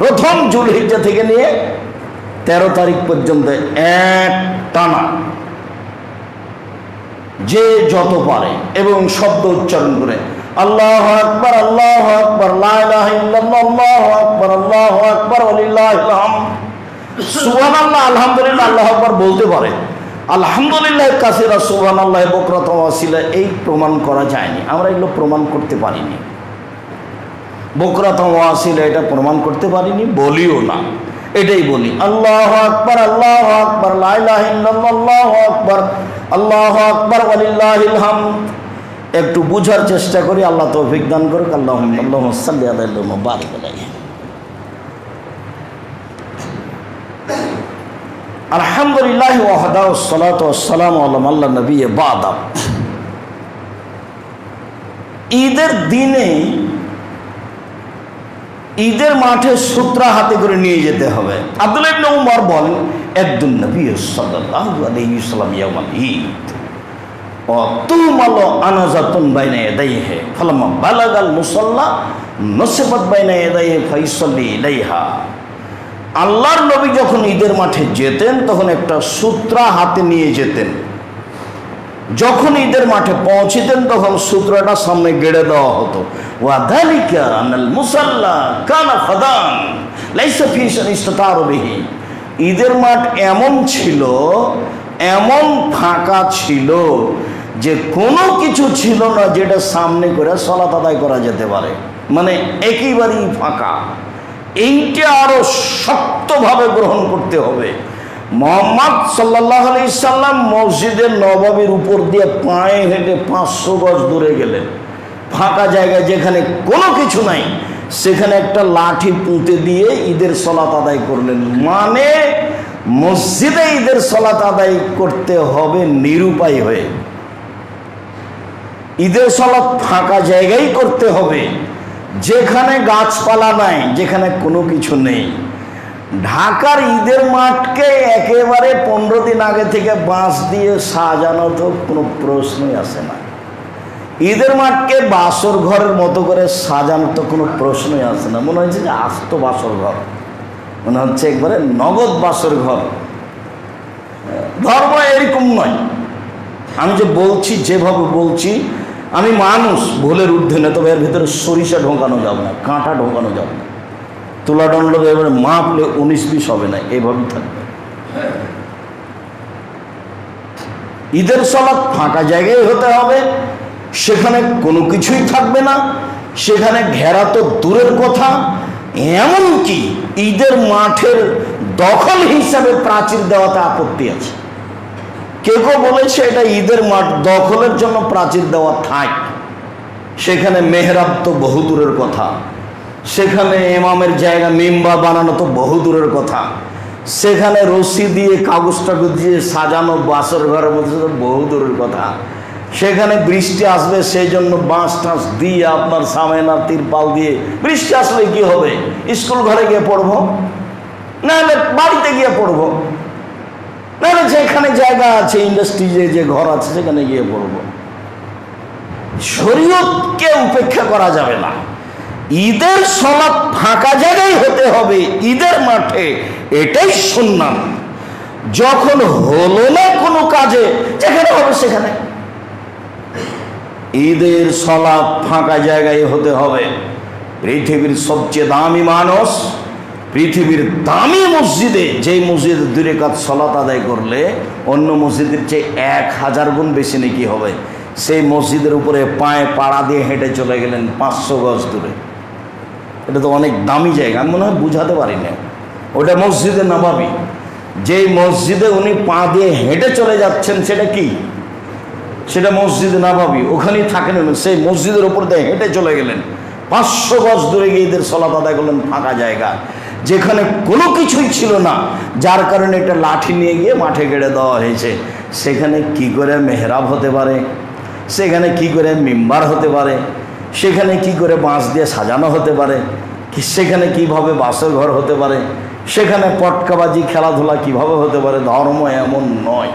প্রথম জুলহিজ্জা থেকে নিয়ে 13 তারিখ পর্যন্ত এক টানা, যে যত পারে এবং শব্দ উচ্চারণ করে আল্লাহু আকবার, আল্লাহু আকবার, লা ইলাহা ইল্লাল্লাহ, আল্লাহু আকবার, আল্লাহু আকবার, ওয়ালিল্লাহিল হামদ। সুবহানাল্লাহ, আলহামদুলিল্লাহ, আল্লাহু আকবার বলতে পারে। আলহামদুলিল্লাহ কাসীরা, সুবহানাল্লাহ বুকরাতান ওয়া আসীলা, এই প্রমাণ করা যায়নি, আমরা এগুলো প্রমাণ করতে পারিনি। বুকরাতান ওয়া আসীলা এটা প্রমাণ করতে পারিনি, বলিও না। এটাই বলি আল্লাহু আকবার, আল্লাহু আকবার, লা ইলাহা ইল্লাল্লাহ, আল্লাহু আকবার, আল্লাহু আকবার, ওয়ালিল্লাহিল হামদ। একটু বুঝার চেষ্টা করি, আল্লাহ তৌফিক দান করুক। আল্লাহুম্মা সাল্লি আলা ওয়া বারিক আলাইহি। আলহামদুলিল্লাহ ওয়াহদা ওয়াসসালাতু ওয়াসসালামু আলা মান লা নাবিয়্যা বা'দা। ঈদের দিনে ঈদের মাঠে সূত্রা হাতে করে নিয়ে যেতে হবে। আব্দুল্লাহ ইবনে উমর বলেন, একদিন নবী সাল্লাল্লাহু আলাইহি ওয়াসাল্লাম ইয়াউমাল ঈদ তুমালো আনাজাতুন বাইনা ইয়াদাইহি ফালাম্মা বালাগাল মুসাল্লা নসিবাত বাইনা ইয়াদাইহি ফাইসাল্লি ইলাইহা। আল্লাহর নবী যখন ঈদের মাঠে যেতেন তখন একটা সূত্রা হাতে নিয়ে যেতেন। যখন ঈদের মাঠে পৌঁছতেন তখন সূত্রটা সামনে গেড়ে দেওয়া হতো। ওয়াযালিকা আনাল মুসাল্লা কানা ফাদান লাইসা ফি ইসতাতারু বিহি। ঈদের মাঠ এমন ছিল, এমন ফাঁকা ছিল যে কোনো কিছু ছিল না যেটা সামনে করে সালাত আদায় করা যেতে পারে, মানে একেবারেই ফাঁকা। এইটা আরো শক্তভাবে গ্রহণ করতে হবে। মুহাম্মদ সাল্লাল্লাহু আলাইহি সাল্লাম মসজিদের নববীর উপর দিয়ে পায়ে হেঁটে 500 গজ দূরে গেলেন, ফাঁকা জায়গায় যেখানে কোনো কিছু নাই সেখানে একটা লাঠি পুঁতে দিয়ে ঈদের সালাত আদায় করলেন। মানে মসজিদে ঈদের সালাত আদায় করতে হবে নিরুপায় হয়ে। ঈদের সালাত ফাঁকা জায়গায় করতে হবে, যেখানে গাছপালা নাই, যেখানে কোনো কিছু নেই। ঢাকার ঈদের মাঠকে একেবারে 15 দিন আগে থেকে বাঁশ দিয়ে সাজানো তো কোনো প্রশ্নই আসে না। ঈদের মাঠকে বাসর ঘরের মতো করে সাজানো তো কোনো প্রশ্নই আসে না। মনে হচ্ছে যে আস্ত বাসর ঘর, মনে হচ্ছে একবারে নগদ বাসর ঘর। ধর্ম এরকম নয়। আমি যে বলছি, যেভাবে বলছি, আমি মানুষ, ভুলের ঊর্ধ্বে না, তবে এর ভিতরে সরিষা ঢোকানো যাবে না, কাঁটা ঢোকানো যাবে না, তুলাদণ্ড এবারে মাপলে 19-20 হবে না, এভাবেই থাকবে। ঈদের সালাত ফাঁকা জায়গায় হতে হবে, সেখানে কোনো কিছুই থাকবে না, সেখানে ঘেরা তো দূরের কথা, এমনকি ঈদের মাঠের দখল হিসাবে প্রাচীর দেওয়াতে আপত্তি আছে। কেউ কেউ বলেছে এটা ঈদের মাঠ দখলের জন্য প্রাচীর দেওয়া থাক, সেখানে মেহরাব তো বহু দূরের কথা, সেখানে ইমামের জায়গা মিম্বার বানানো তো বহু দূরের কথা, সেখানে রশি দিয়ে কাগজ টাগজ দিয়ে সাজানো বাসর ঘরের মধ্যে তো বহু দূরের কথা, সেখানে বৃষ্টি আসবে সেই জন্য বাঁশ টাঁস দিয়ে আপনার সামেনা তিরপাল দিয়ে বৃষ্টি আসলে কি হবে? স্কুল ঘরে গিয়ে পড়বো, নাহলে বাড়িতে গিয়ে পড়বো, নাহলে যেখানে জায়গা আছে ইন্ডাস্ট্রি যে ঘর আছে সেখানে গিয়ে পড়বো। শরীয়তকে উপেক্ষা করা যাবে না। ঈদের সালাত ফাঁকা জায়গায় হতে হবে, ঈদের মাঠে, এটাই সুন্নাত। যখন হলো না কোনো কাজে, যেখানে হবে সেখানে। ঈদের সালাত ফাঁকা জায়গায় হতে হবে। পৃথিবীর সবচেয়ে দামি মানুষ, পৃথিবীর দামি মসজিদে, যেই মসজিদে 2 রাকাত সালাত আদায় করলে অন্য মসজিদের চেয়ে 1000 গুণ বেশি নাকি হবে, সেই মসজিদের উপরে পায়ে পাড়া দিয়ে হেঁটে চলে গেলেন 500 গজ দূরে। এটা তো অনেক দামি জায়গা, আমি মনে হয় বুঝাতে পারি না। ওটা মসজিদে নববী, যেই মসজিদে উনি পা দিয়ে হেঁটে চলে যাচ্ছেন সেটা কি? সেটা মসজিদে নববী, ওখানেই থাকেন। সেই মসজিদের উপর দিয়ে হেঁটে চলে গেলেন, 500 গজ দূরে গিয়ে ঈদের সালাত আদায় করলেন ফাঁকা জায়গা, যেখানে কোনো কিছুই ছিল না, যার কারণে একটা লাঠি নিয়ে গিয়ে মাঠে গেড়ে দেওয়া হয়েছে। সেখানে কি করে মেহরাব হতে পারে, সেখানে কি করে মিম্বার হতে পারে, সেখানে কি করে বাঁশ দিয়ে সাজানো হতে পারে, সেখানে কিভাবে বাসর ঘর হতে পারে, সেখানে পটকাবাজি খেলাধুলা কিভাবে হতে পারে? ধর্ম এমন নয়।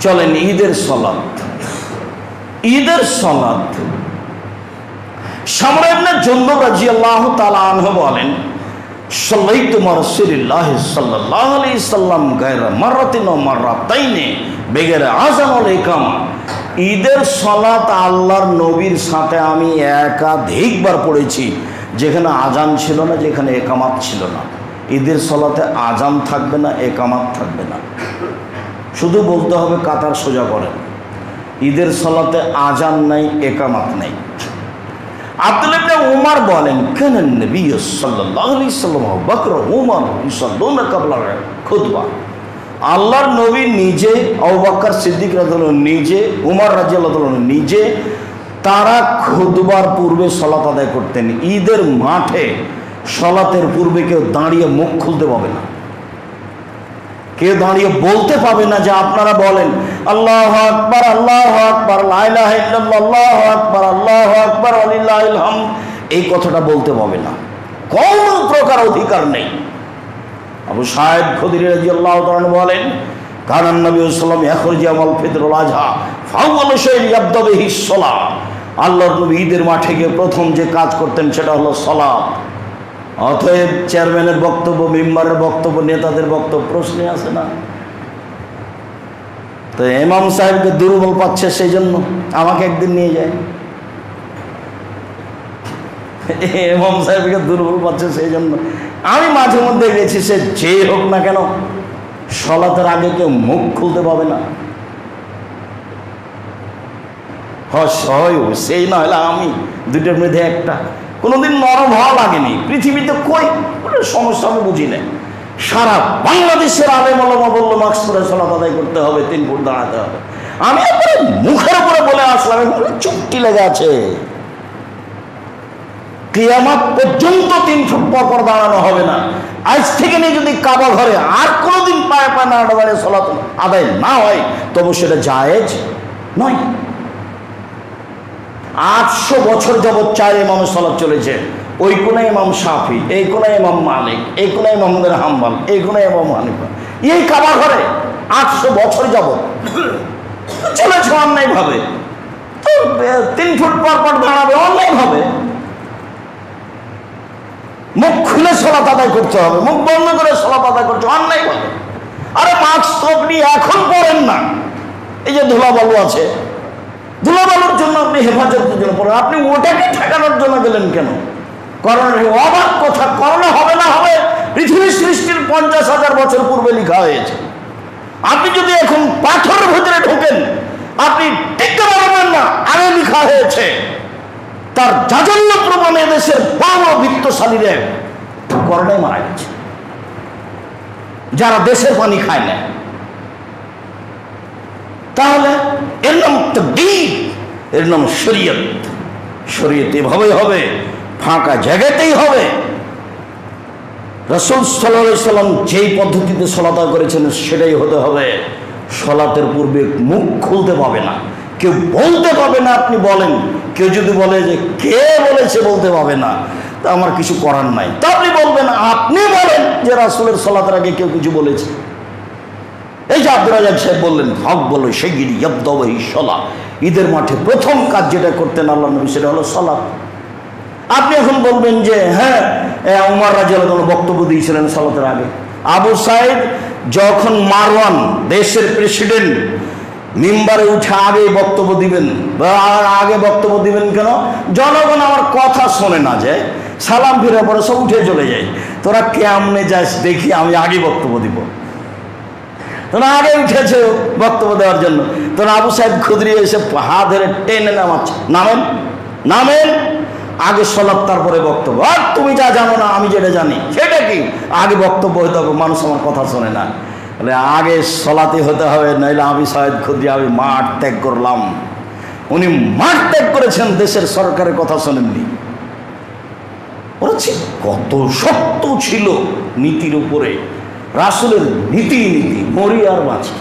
চলেন ঈদের সালাত। ঈদের সালাত সামরা ইবনে জুনদুব রাদিয়াল্লাহু তাআলা আনহু বলেন, সাল্লাইতু মা রাসূলিল্লাহি সাল্লাল্লাহু আলাইহি সাল্লাম গায়রা মাররাতিন ওয়া মাররাতাইনি বিগাইরি আযান ওয়াল ইকামা। ঈদের সালাত আল্লাহর নবীর সাথে আমি একাধিকবার পড়েছি, যেখানে আজান ছিল না, যেখানে একামাত ছিল না। ঈদের সালাতে আজান থাকবে না, একামাত থাকবে না, শুধু বলতে হবে কাতার সোজা করেন। ঈদের সালাতে আজান নাই, একামাত নাই। আব্দুল্লাহ ইবনে উমর বলেন, কানা নবী সাল্লাল্লাহু আলাইহি সাল্লাম ওয়া বকর উমর ইসাল্লুনা ক্বাবলা খুতবা। আল্লাহর নবী নিজে, আবু বকর সিদ্দিক রাদিয়াল্লাহু আনহু নিজে, উমর রাদিয়াল্লাহু আনহু নিজে, তারা খুতবার পূর্বে সালাত আদায় করতেন। ঈদের মাঠে সালাতের পূর্বে কেউ দাঁড়িয়ে মুখ খুলতে পাবে না, কেউ দাঁড়িয়ে বলতে পাবে না যে আপনারা বলেন আল্লাহু আকবার, আল্লাহু আকবার, লা ইলাহা ইল্লাল্লাহ, আল্লাহু আকবার, আল্লাহু আকবার, ওয়ালিল্লাহিল হামদ। এই কথাটা বলতে পাবে না, কোনো প্রকার অধিকার নেই। আবু সাঈদ খুদরি রাদিয়াল্লাহু তাআলা বলেন, কানান নবী সাল্লাল্লাহু আলাইহি ওয়াসাল্লাম ইয়াখরুজু ইয়াউমাল ফিতরুল আযহা ফাআওয়ালু শাইইন ইয়াবদা বিহিস সালাত। আল্লাহর নবী ঈদের মাঠে গিয়ে প্রথম যে কাজ করতেন সেটা হলো সালাত। অতএব চেয়ারম্যানের বক্তব্য, মেম্বারের বক্তব্য, নেতাদের বক্তব্য প্রশ্নে আসে না। তো ইমাম সাহেবকে দুর্বল পাচ্ছে, সেই জন্য আমাকে একদিন নিয়ে যায়। ইমাম সাহেবকে দুর্বল পাচ্ছে সেই জন্য আমি মাঝে মধ্যে গেছি। সে যেই হোক না কেন, সলাতের আগে কেউ মুখ খুলতে পাবে না। হয় সেই না হলে আমি, দুটোর মধ্যে একটা। কোনোদিন নরম হওয়া লাগেনি পৃথিবীতে, কই সমস্যা আমি বুঝি না। সারা বাংলাদেশের আলেম ওলামা বললো মাস্ক পরে সালাত আদায় করতে হবে, 3 ফুট দাঁড়াতে হবে। আমি একবারে মুখের উপরে বলে আসলাম, চুক্তি লেগে আছে। কিয়ামত পর্যন্ত 3 ফুট পর দাঁড়ানো হবে না। আজ থেকে নিয়ে যদি কাবা ঘরে আর কোনোদিন পায়ে পায়ে না দাঁড়িয়ে সালাত আদায় না হয়, তবু সেটা জায়েজ নয়। 800 বছর যাবৎ 4 ইমামের সালাত চলেছে। ওই কোনায় ইমাম শাফি, এই কোনায় ইমাম মালিক, এই কোনায় ইমাম হাম্বল, এই কোনায় ইমাম হানিফা। এই কাবা ঘরে 800 বছর যাবৎ চলেছে অন্যায় ভাবে। তো 3 ফুট পর দাঁড়াবে অন্যায় ভাবে। মুখ খুলে সালাত আদায় করতে হবে, মুখ বন্ধ করে সালাত আদায় করতে অন্যায় ভাবে। আরে মাস্ক তো আপনি এখন পরেন না, এই যে ধুলাবালু আছে, ধুলাবালুর জন্য আপনি হেফাজতের জন্য পড়েন, আপনি ওটাকে ঠেকানোর জন্য গেলেন কেন? করোনা অবাক কথা, করোনা হবে না হবে পৃথিবীর সৃষ্টির 50,000 বছর পূর্বে লেখা হয়েছে। আপনি যদি এখন পাথরের ভিতরে ঢোকেন, আপনি টিকতে পারবেন না, আগে লেখা হয়েছে। তার জাজল্য প্রমাণে দেশের বড় বিত্তশালীরা করোনায় মারা গেছে, যারা দেশের পানি খায় না। তাহলে এর নাম তাকদীর, এর নাম শরীয়ত। শরীয়ত এভাবেই হবে, ফাঁকা জায়গাতেই হবে। রাসূল সাল্লাল্লাহু আলাইহি সাল্লাম যেই পদ্ধতিতে সালাত করেছেন সেটাই হতে হবে। সালাতের পূর্বে মুখ খুলতে পাবে না, কেউ বলতে পাবে না আপনি বলেন। কেউ যদি বলে যে কে বলেছে বলতে পাবে না, তা আমার কিছু করার নাই। তা আপনি বলবেন, আপনি বলেন যে রাসূলের সালাতের আগে কেউ কিছু বলেছে। এই যে আব্দুর রাজ্জাক সাহেব বললেন, হক বলো সেগিরি ইয়াবদাহি সালাত। ঈদের মাঠে প্রথম কাজ যেটা করতেন আল্লাহ নবী, সেটা হলো সালাত। আপনি এখন বলবেন যে হ্যাঁ, উমর রাদিয়াল্লাহু আনহু বক্তব্য দিয়েছিলেন সালাতের আগে। আবু সাঈদ যখন মারওয়ান দেশের প্রেসিডেন্ট, মিম্বারে উঠে আগে বক্তব্য দিবেন। আগে বক্তব্য দিবেন কেন? জনগণ আমার কথা শোনে না, যে সালাম ফিরে পরে সব উঠে চলে যায়। তোরা কেমনে যাস দেখি, আমি আগে বক্তব্য দিব। তোরা আগে উঠেছে বক্তব্য দেওয়ার জন্য। তোরা আবু সাঈদ খুদরি এসে হাত ধরে টেনে নামাচ্ছে, নামেন নামেন, আগে সালাত তারপরে বক্তব্য। আর তুমি যা জানো না আমি যেটা জানি সেটা কি, আগে বক্তব্য হতে হবে, মানুষ আমার কথা শোনে না। বলে আগে সালাতে হতে হবে, নইলে আবু সাঈদ খুদরি আমি মাঠ ত্যাগ করলাম। উনি মাঠ ত্যাগ করেছেন, দেশের সরকারের কথা শোনেননি। বলছি কত শক্ত ছিল নীতির উপরে, রাসূলের নীতি মরি আর বাঁচি।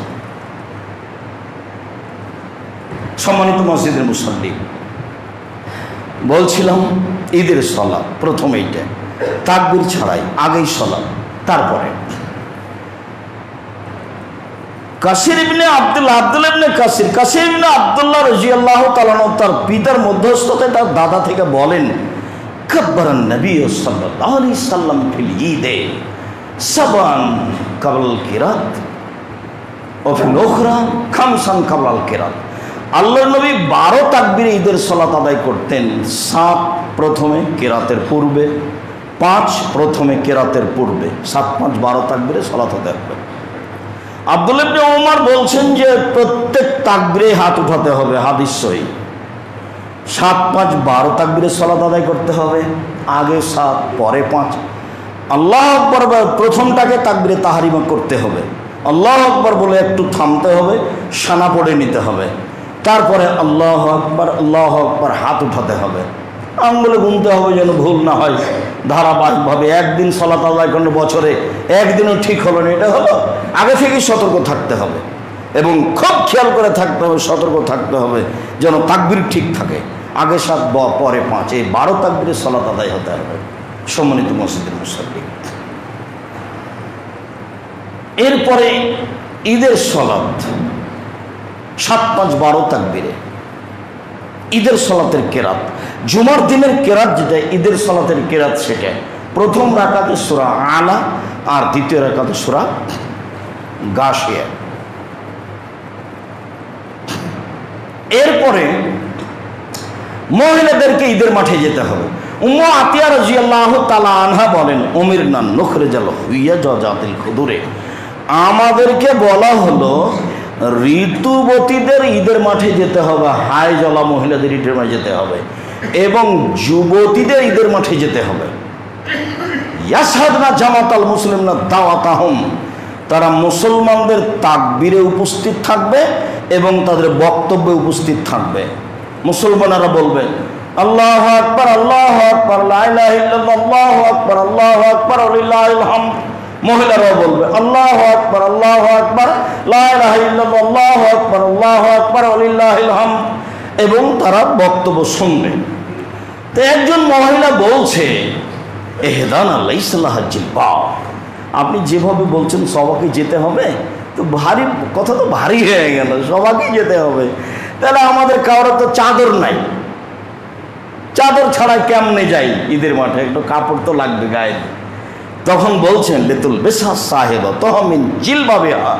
সম্মানিত মসজিদের মুসল্লি, বলছিলাম ঈদের সালাত প্রথম এইটা, তাকবীর ছাড়াই আগেই সালাত। তারপরে কাসির ইবনে আব্দুল্লাহ ইবনে কাসির ইবনে আব্দুল্লাহ রাদিয়াল্লাহু তাআলা তার পিতার মধ্যস্থতায় তার দাদা থেকে বলেন, কাব্বারান নবী সাল্লাল্লাহু আলাইহি সাল্লাম ফিল ঈদে সাবান কাবলাল কিরাত ও ফিল উখরা খামসান কাবলাল কিরাত। আল্লাহর নবী 12 তাকবীরে ঈদের সালাত আদায় করতেন। 7 প্রথমে কিরাতের পূর্বে, 5 প্রথমে কিরাতের পূর্বে, 7 5 12 তাকবীরে সালাত আদায় করতেন। আব্দুল্লাহ ইবনে ওমর বলছেন যে প্রত্যেক তাকবীরে হাত উঠাতে হবে, হাদিস সহিহ। 7 5 12 তাকবীরে সালাত আদায় করতে হবে, আগে 7 পরে 5। আল্লাহু আকবার প্রথমটাকে তাকবীরে তাহরিমা করতে হবে, আল্লাহু আকবার বলে একটু থামতে হবে, সানা পড়ে নিতে হবে। তারপরে আল্লাহু আকবার হাত উঠাতে হবে, আঙ্গুলে গুনতে হবে যেন ভুল না হয়। ধারাবাহিকভাবে একদিন সালাত আদায় করলে বছরে একদিনও ঠিক হলো না, এটা হলো। আগে থেকেই সতর্ক থাকতে হবে, এবং খুব খেয়াল করে থাকতে হবে, সতর্ক থাকতে হবে যেন তাকবীর ঠিক থাকে। আগে 7 পরে 5, এই 12 তাকবীরে সালাত আদায় হতে হবে সম্মানিত মসজিদের মুসল্লি। এরপরে ঈদের সালাত 7, 5, 12 তাকবীরে ঈদের সালাতের কেরাত, জুমার দিনের কেরাত যেটা, ঈদের সালাতের কেরাত সেটা প্রথম রাকাতে সূরা আলা আর দ্বিতীয় রাকাতে সূরা গাশিয়া। এরপরে মহিলাদেরকে ঈদের মাঠে যেতে হবে। উম্মু আতিয়া রাদিয়াল্লাহু তাআলা আনহা বলেন, উমিরনা নুখরিজাল হুইয়াজাতিল খুদুরে, আমাদেরকে বলা হলো ঋতুবতীদের ঈদের মাঠে যেতে হবে, হাই জলা মহিলাদের ঈদের মাঠে যেতে হবে এবং যুবতীদের ঈদের মাঠে যেতে হবে। ইয়াশহাদনা জামাতাল মুসলিমিনা দাওয়াতাহুম, তারা মুসলমানদের তাকবীরে উপস্থিত থাকবে এবং তাদের বক্তব্যে উপস্থিত থাকবে। মুসলমানেরা বলবে আল্লাহু আকবার, আল্লাহু আকবার, লা ইলাহা ইল্লাল্লাহ, আল্লাহু আকবার, আল্লাহু আকবার, ওয়ালিল্লাহিল হামদ। মহিলারাও বলবে আল্লাহু আকবার, আল্লাহু আকবার, লা ইলাহা ইল্লাল্লাহ, আল্লাহু আকবার, আল্লাহু আকবার, ওয়ালিল্লাহিল হামদ, এবং তারা বক্তব্য শুনবে। তো একজন মহিলা বলছে, এহদানা লাইসা লাহা জিলবাব, আপনি যেভাবে বলছেন সবাইকে যেতে হবে, তো ভারী কথা, তো ভারী হয়ে গেল, সবাইকে যেতে হবে। তাহলে আমাদের কারো তো চাদর নাই, চাদর ছাড়া কেমনে যাই ঈদের মাঠে, একটু কাপড় তো লাগবে গায়ে। তখন বলছেন লিতুল বেসা সাহেব তহমিন জিলবাবিহা,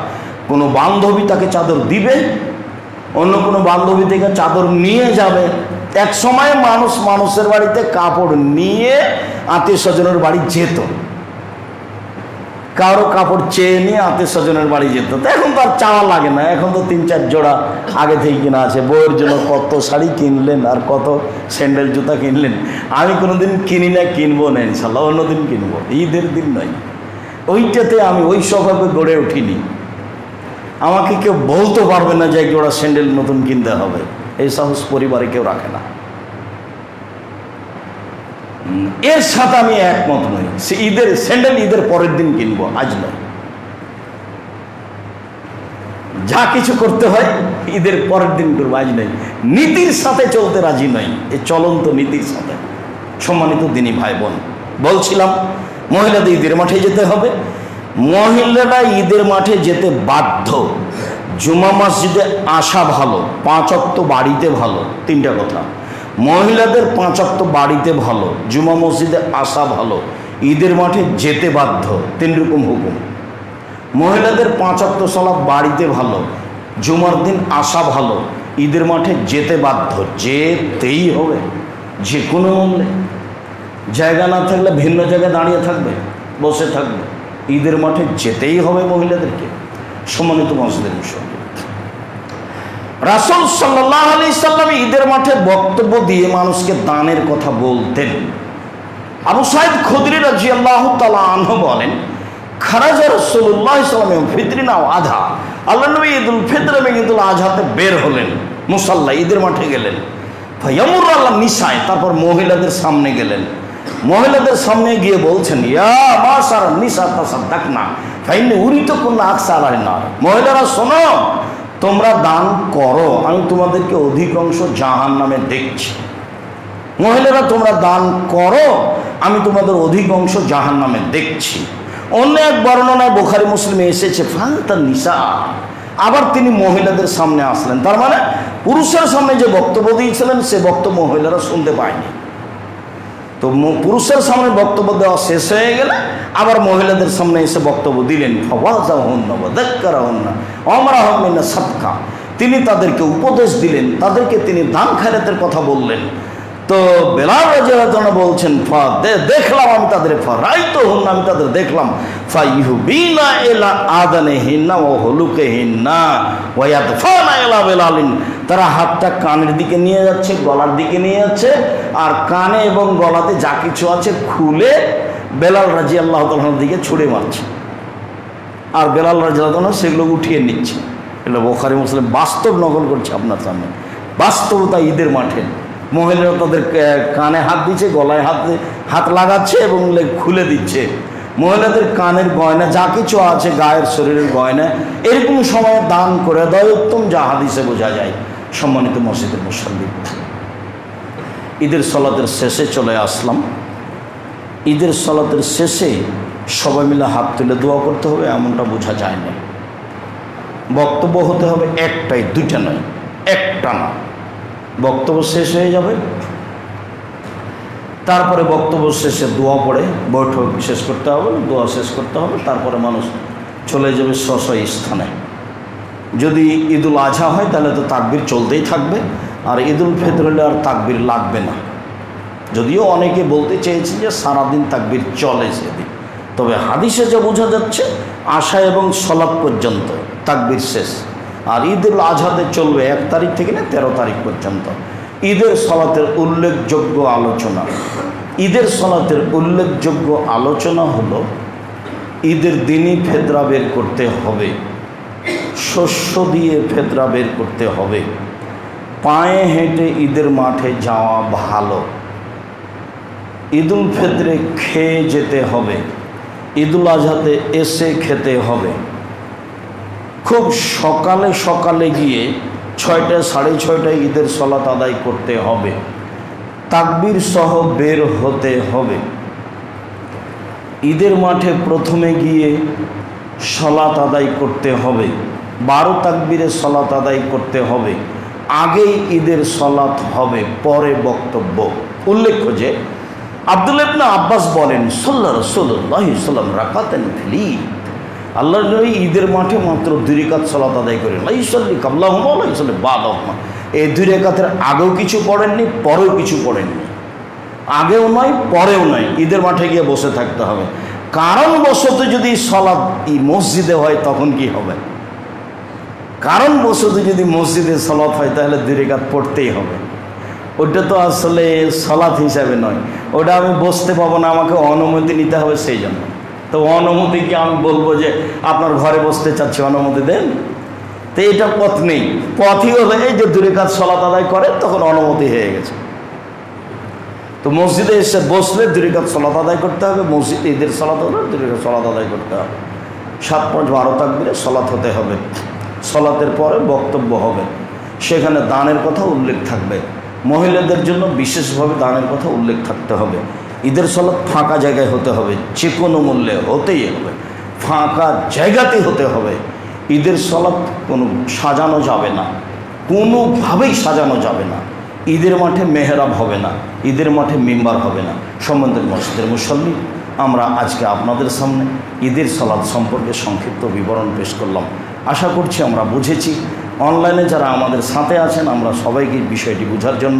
কোনো বান্ধবী তাকে চাদর দিবে, অন্য কোনো বান্ধবী থেকে চাদর নিয়ে যাবে। এক সময় মানুষ মানুষের বাড়িতে কাপড় নিয়ে আত্মীয় স্বজনের বাড়ি যেত, কারো কাপড় চেয়ে নিয়ে আত্মীয় স্বজনের বাড়ি যেত। তো এখন তো আর চাওয়া লাগে না, এখন তো 3-4 জোড়া আগে থেকে কিনা আছে। বউয়ের জন্য কত শাড়ি কিনলেন আর কত স্যান্ডেল জুতা কিনলেন। আমি কোনোদিন কিনি না, কিনবো না ইনশাল্লাহ, অন্যদিন কিনবো, ঈদের দিন নয়। ওইটাতে আমি ওই স্বভাবে গড়ে উঠিনি। আমাকে কেউ বলতে পারবে না যে 1 জোড়া স্যান্ডেল নতুন কিনতে হবে, এই সাহস পরিবারে কেউ রাখে না। এর সাথে আমি একমত নই। ঈদের স্যান্ডেল ঈদের পরের দিন কিনবো, আজ নয়। যা কিছু করতে হয় ঈদের পরের দিন করবো, আজ নয়। নীতির সাথে চলতে রাজি নই, এই চলন্ত নীতির সাথে। সম্মানিত দিনী ভাই বোন, বলছিলাম মহিলাদের ঈদের মাঠে যেতে হবে। মহিলারা ঈদের মাঠে যেতে বাধ্য। জুমা মসজিদে আসা ভালো, 5 ওয়াক্ত বাড়িতে ভালো। 3টা কথা, মহিলাদের 5 ওয়াক্ত বাড়িতে ভালো, জুমা মসজিদে আসা ভালো, ঈদের মাঠে যেতে বাধ্য। 3 রকম হুকুম। মহিলাদের 5 ওয়াক্ত সালাত বাড়িতে ভালো, জুমার দিন আসা ভালো, ঈদের মাঠে যেতে বাধ্য, যেতেই হবে যে কোনো মূল্যে। জায়গা না থাকলে ভিন্ন জায়গায় দাঁড়িয়ে থাকবে, বসে থাকবে, ঈদের মাঠে যেতেই হবে মহিলাদেরকে। সম্মানিত মসজিদের মুসল্লি, রাসূল সাল্লাল্লাহু আলাইহি সাল্লাম ঈদের মাঠে বক্তব্য দিয়ে মানুষকে দানের কথা বলতেন। আবু সাঈদ খুদরি রাদিয়াল্লাহু তাআলা আনহু বলেন, খারাজা রাসূলুল্লাহ সাল্লাল্লাহু আলাইহি ওয়াসাল্লাম ফিতরিনা ওয়া আযহা, আল্লাহ নবী ঈদুল ফিতর এবং ঈদুল আযহাতে বের হলেন, মুসাল্লা ঈদের মাঠে গেলেন। ফায়ামুর আলা নিসায়, তারপর মহিলাদের সামনে গেলেন। মহিলাদের সামনে গিয়ে বলছেন, ইয়া মাশার নিসা তাসাদদাকনা ফাইন্নী উরিতুকুন্না আকসারান নার, মহিলারা শোনো, তোমরা দান করো, আমি তোমাদেরকে অধিকাংশ জাহান্নামে দেখছি। মহিলারা তোমরা দান করো, আমি তোমাদের অধিকাংশ জাহান্নামে দেখছি। অন্য এক বর্ণনায় বুখারী মুসলিমে এসেছে ফান্তা নিসা, আবার তিনি মহিলাদের সামনে আসলেন। তার মানে পুরুষের সামনে যে বক্তব্য দিয়েছিলেন সে বক্তব্য মহিলারা শুনতে পায়নি। তো পুরুষের সামনে বক্তব্য দেওয়া শেষ হয়ে গেলে আবার মহিলাদের সামনে এসে বক্তব্য দিলেন। সাদকা, তিনি তাদেরকে উপদেশ দিলেন, তাদেরকে তিনি দান খায়রাতের কথা বললেন। তো বেলাল রাদিয়াল্লাহু আনহু বলছেন, দেখলাম আমি তাদের, ফারাইতুহুন্না, আমি তাদের দেখলাম, ফাইহুবিনা ইলা আদানিহিন্না ওয়া হুলুকিহিন্না ওয়া ইয়াদফানা ইলা বেলালিন, তারা হাতটা কানের দিকে নিয়ে যাচ্ছে, গলার দিকে নিয়ে যাচ্ছে, আর কানে এবং গলাতে যা কিছু আছে খুলে বেলাল রাদিয়াল্লাহু তাআলার দিকে ছুঁড়ে মারছে, আর বেলাল রাদিয়াল্লাহু তাআলা সেগুলো উঠিয়ে নিচ্ছে। এটা বুখারী মুসলিম বাস্তব নকল করছে আপনার সামনে, বাস্তবতা ঈদের মাঠে। মহিলারা তাদের কানে হাত দিচ্ছে, গলায় হাত লাগাচ্ছে এবং খুলে দিচ্ছে। মহিলাদের কানের গয়না যা কিছু আছে, গায়ের শরীরের গয়না, এরকম সময় দান করে দেয় উত্তম, যা হাদিসে বোঝা যায়। সম্মানিত মসজিদের মুসল্লি, ঈদের সালাতের শেষে চলে আসলাম। ঈদের সালাতের শেষে সবাই মিলে হাত তুলে দোয়া করতে হবে এমনটা বোঝা যায় না। বক্তব্য হতে হবে একটাই, দুইটা নয়, একটা না। বক্তব্য শেষ হয়ে যাবে, তারপরে বক্তব্য শেষে দোয়া পড়ে বৈঠক শেষ করতে হবে, দোয়া শেষ করতে হবে, তারপরে মানুষ চলে যাবে স্ব স্থানে। যদি ঈদুল আজহা হয় তাহলে তো তাকবীর চলতেই থাকবে, আর ঈদুল ফিতর হলে আর তাকবীর লাগবে না। যদিও অনেকে বলতে চেয়েছে যে সারাদিন তাকবীর চলে সেদিন, তবে হাদিসে যা বোঝা যাচ্ছে আশা এবং সলাৎ পর্যন্ত তাকবীর শেষ। আর ঈদুল আজহাতে চলবে 1 তারিখ থেকে না 13 তারিখ পর্যন্ত। ঈদের সলাতের উল্লেখযোগ্য আলোচনা, ঈদের সলাতের উল্লেখযোগ্য আলোচনা হলো ঈদের দিনই ফেতরা বের করতে হবে, শস্য দিয়ে ফেতরা বের করতে হবে, পায়ে হেঁটে ঈদের মাঠে যাওয়া ভালো, ঈদুল ফিতরে খেয়ে যেতে হবে, ঈদুল আজহাতে এসে খেতে হবে। খুব সকালে সকালে গিয়ে 6টা 6:30টায় ঈদের সালাত আদায় করতে হবে, তাকবীর সহ বের হতে হবে। ঈদের মাঠে প্রথমে গিয়ে সালাত আদায় করতে হবে, 12 তাকবীরে সালাত আদায় করতে হবে, আগেই ঈদের সালাত হবে, পরে বক্তব্য। উল্লেখ্য যে আব্দুল্লাহ ইবনে আব্বাস বলেন সাল্লাল্লাহু রাসূলুল্লাহি সাল্লাম রাকাতান ফিল ঈদ, আল্লাহর নবী ঈদের মাঠে মাত্র 2 রাকাত সালাত আদায় করেন, লা ইসাল্লি কাবলাহুমা ওয়া লা ইসাল্লি বাদাহুমা। এই 2 রাকাতের আগেও কিছু পড়েননি, পরেও কিছু পড়েননি, আগেও নয় পরেও নয়, ঈদের মাঠে গিয়ে বসে থাকতে হবে। কারণবশত যদি সালাত মসজিদে হয় তখন কি হবে? কারণবশত যদি মসজিদে সালাত হয় তাহলে 2 রাকাত পড়তেই হবে। ওটা তো আসলে সালাত হিসাবে নয়, ওটা আমি বসতে পাবো না, আমাকে অনুমতি নিতে হবে, সেই জন্য। তো অনুমতি কি আমি বলবো যে আপনার ঘরে বসতে চাচ্ছি, অনুমতি দেন? তো এটা পথ নেই, পথই হলো এই যে 2 রাকাত সালাত আদায় করে তখন অনুমতি হয়ে গেছে। তো মসজিদে এসে বসলে 2 রাকাত সালাত আদায় করতে হবে, মসজিদে ঈদের সালাত হলে 2 রাকাত সালাত আদায় করতে হবে, 7-5-12 তাকবীরে সালাত হতে হবে। সালাতের পরে বক্তব্য হবে, সেখানে দানের কথা উল্লেখ থাকবে, মহিলাদের জন্য বিশেষভাবে দানের কথা উল্লেখ থাকতে হবে। ঈদের সালাত ফাঁকা জায়গায় হতে হবে, যে কোনো মূল্যে হতেই হবে, ফাঁকা জায়গাতেই হতে হবে। ঈদের সালাত কোনো সাজানো যাবে না, কোনোভাবেই সাজানো যাবে না। ঈদের মাঠে মেহরাব হবে না, ঈদের মাঠে মিম্বার হবে না। সম্বন্ধের মসজিদের মুসল্লি, আমরা আজকে আপনাদের সামনে ঈদের সালাত সম্পর্কে সংক্ষিপ্ত বিবরণ পেশ করলাম। আশা করছি আমরা বুঝেছি। অনলাইনে যারা আমাদের সাথে আছেন আমরা সবাইকে বিষয়টি বোঝার জন্য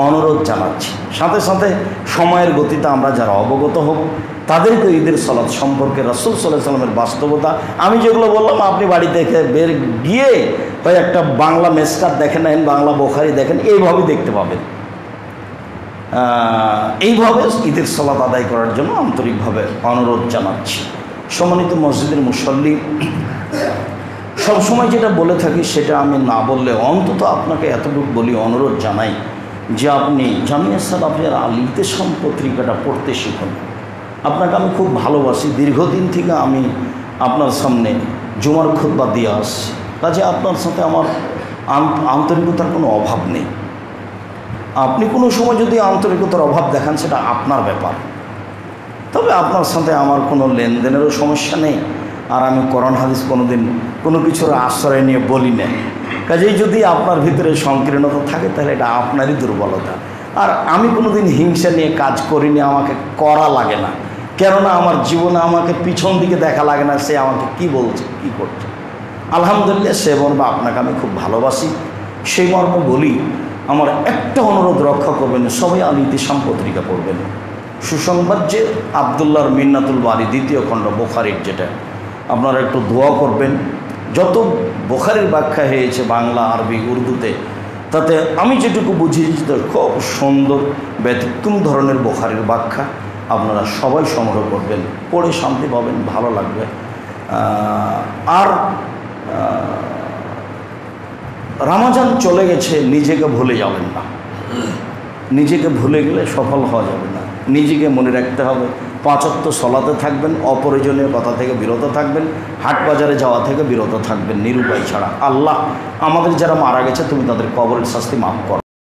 অনুরোধ জানাচ্ছি। সাথে সাথে সময়ের গতিতে আমরা যারা অবগত হব তাদেরকে ঈদের সালাত সম্পর্কে রাসূল সাল্লাল্লাহু আলাইহি ওয়াসাল্লামের বাস্তবতা, আমি যেগুলো বললাম আপনি বাড়ি থেকে বের গিয়ে হয় একটা বাংলা মেসকাত দেখেন, বাংলা বুখারী দেখেন, এইভাবে দেখতে পাবেন। এইভাবে ঈদের সালাত আদায় করার জন্য আন্তরিকভাবে অনুরোধ জানাচ্ছি। সম্মানিত মসজিদের মুসল্লি, সবসময় যেটা বলে থাকি সেটা আমি না বললে অন্তত আপনাকে এতটুকু বলি, অনুরোধ জানাই যে আপনি জামিয়া সালাফিয়ার আল ইতিসাম পত্রিকাটা পড়তে শিখুন। আপনাকে আমি খুব ভালোবাসি, দীর্ঘদিন থেকে আমি আপনার সামনে জুমার খুতবা দিয়ে আসছি, কাজে আপনার সাথে আমার আন্তরিকতার কোনো অভাব নেই। আপনি কোনো সময় যদি আন্তরিকতার অভাব দেখান সেটা আপনার ব্যাপার, তবে আপনার সাথে আমার কোনো লেনদেনেরও সমস্যা নেই। আর আমি কোরআন হাদিস কোনোদিন কোনো কিছুর আশ্রয় নিয়ে বলি না। কাজেই যদি আপনার ভিতরে সংকীর্ণতা থাকে তাহলে এটা আপনারই দুর্বলতা। আর আমি কোনোদিন হিংসা নিয়ে কাজ করিনি, আমাকে করা লাগে না, কেননা আমার জীবনে আমাকে পিছন দিকে দেখা লাগে না সে আমাকে কি বলছে কি করছে। আলহামদুলিল্লাহ, সে মর্মে আপনাকে আমি খুব ভালোবাসি। সেই মর্মে বলি, আমার একটা অনুরোধ রক্ষা করবেন, সবাই আল ইতিসাম পত্রিকা পড়বেন। সুসংবাদ যে আবদুল্লাহর মিন্নাতুল বারি 2য় খণ্ড বুখারীর, যেটা আপনারা একটু দোয়া করবেন। যত বুখারীর ব্যাখ্যা হয়েছে বাংলা, আরবি, উর্দুতে, তাতে আমি যেটুকু বুঝিয়েছি খুব সুন্দর ব্যতিক্রম ধরনের বুখারীর ব্যাখ্যা। আপনারা সবাই সংগ্রহ করবেন, পড়ে শান্তি পাবেন, ভালো লাগবে। আর রমজান চলে গেছে, নিজেকে ভুলে যাবেন না। নিজেকে ভুলে গেলে সফল হওয়া যাবে না। নিজেকে মনে রাখতে হবে, 5 ওয়াক্ত সালাতে থাকবেন, অপ্রয়োজনীয় কথা থেকে বিরত থাকবেন, হাট বাজারে যাওয়া থেকে বিরত থাকবেন নিরুপায় ছাড়া। আল্লাহ আমাদের যারা মারা গেছে তুমি তাদের কবরের শাস্তি মাফ করো।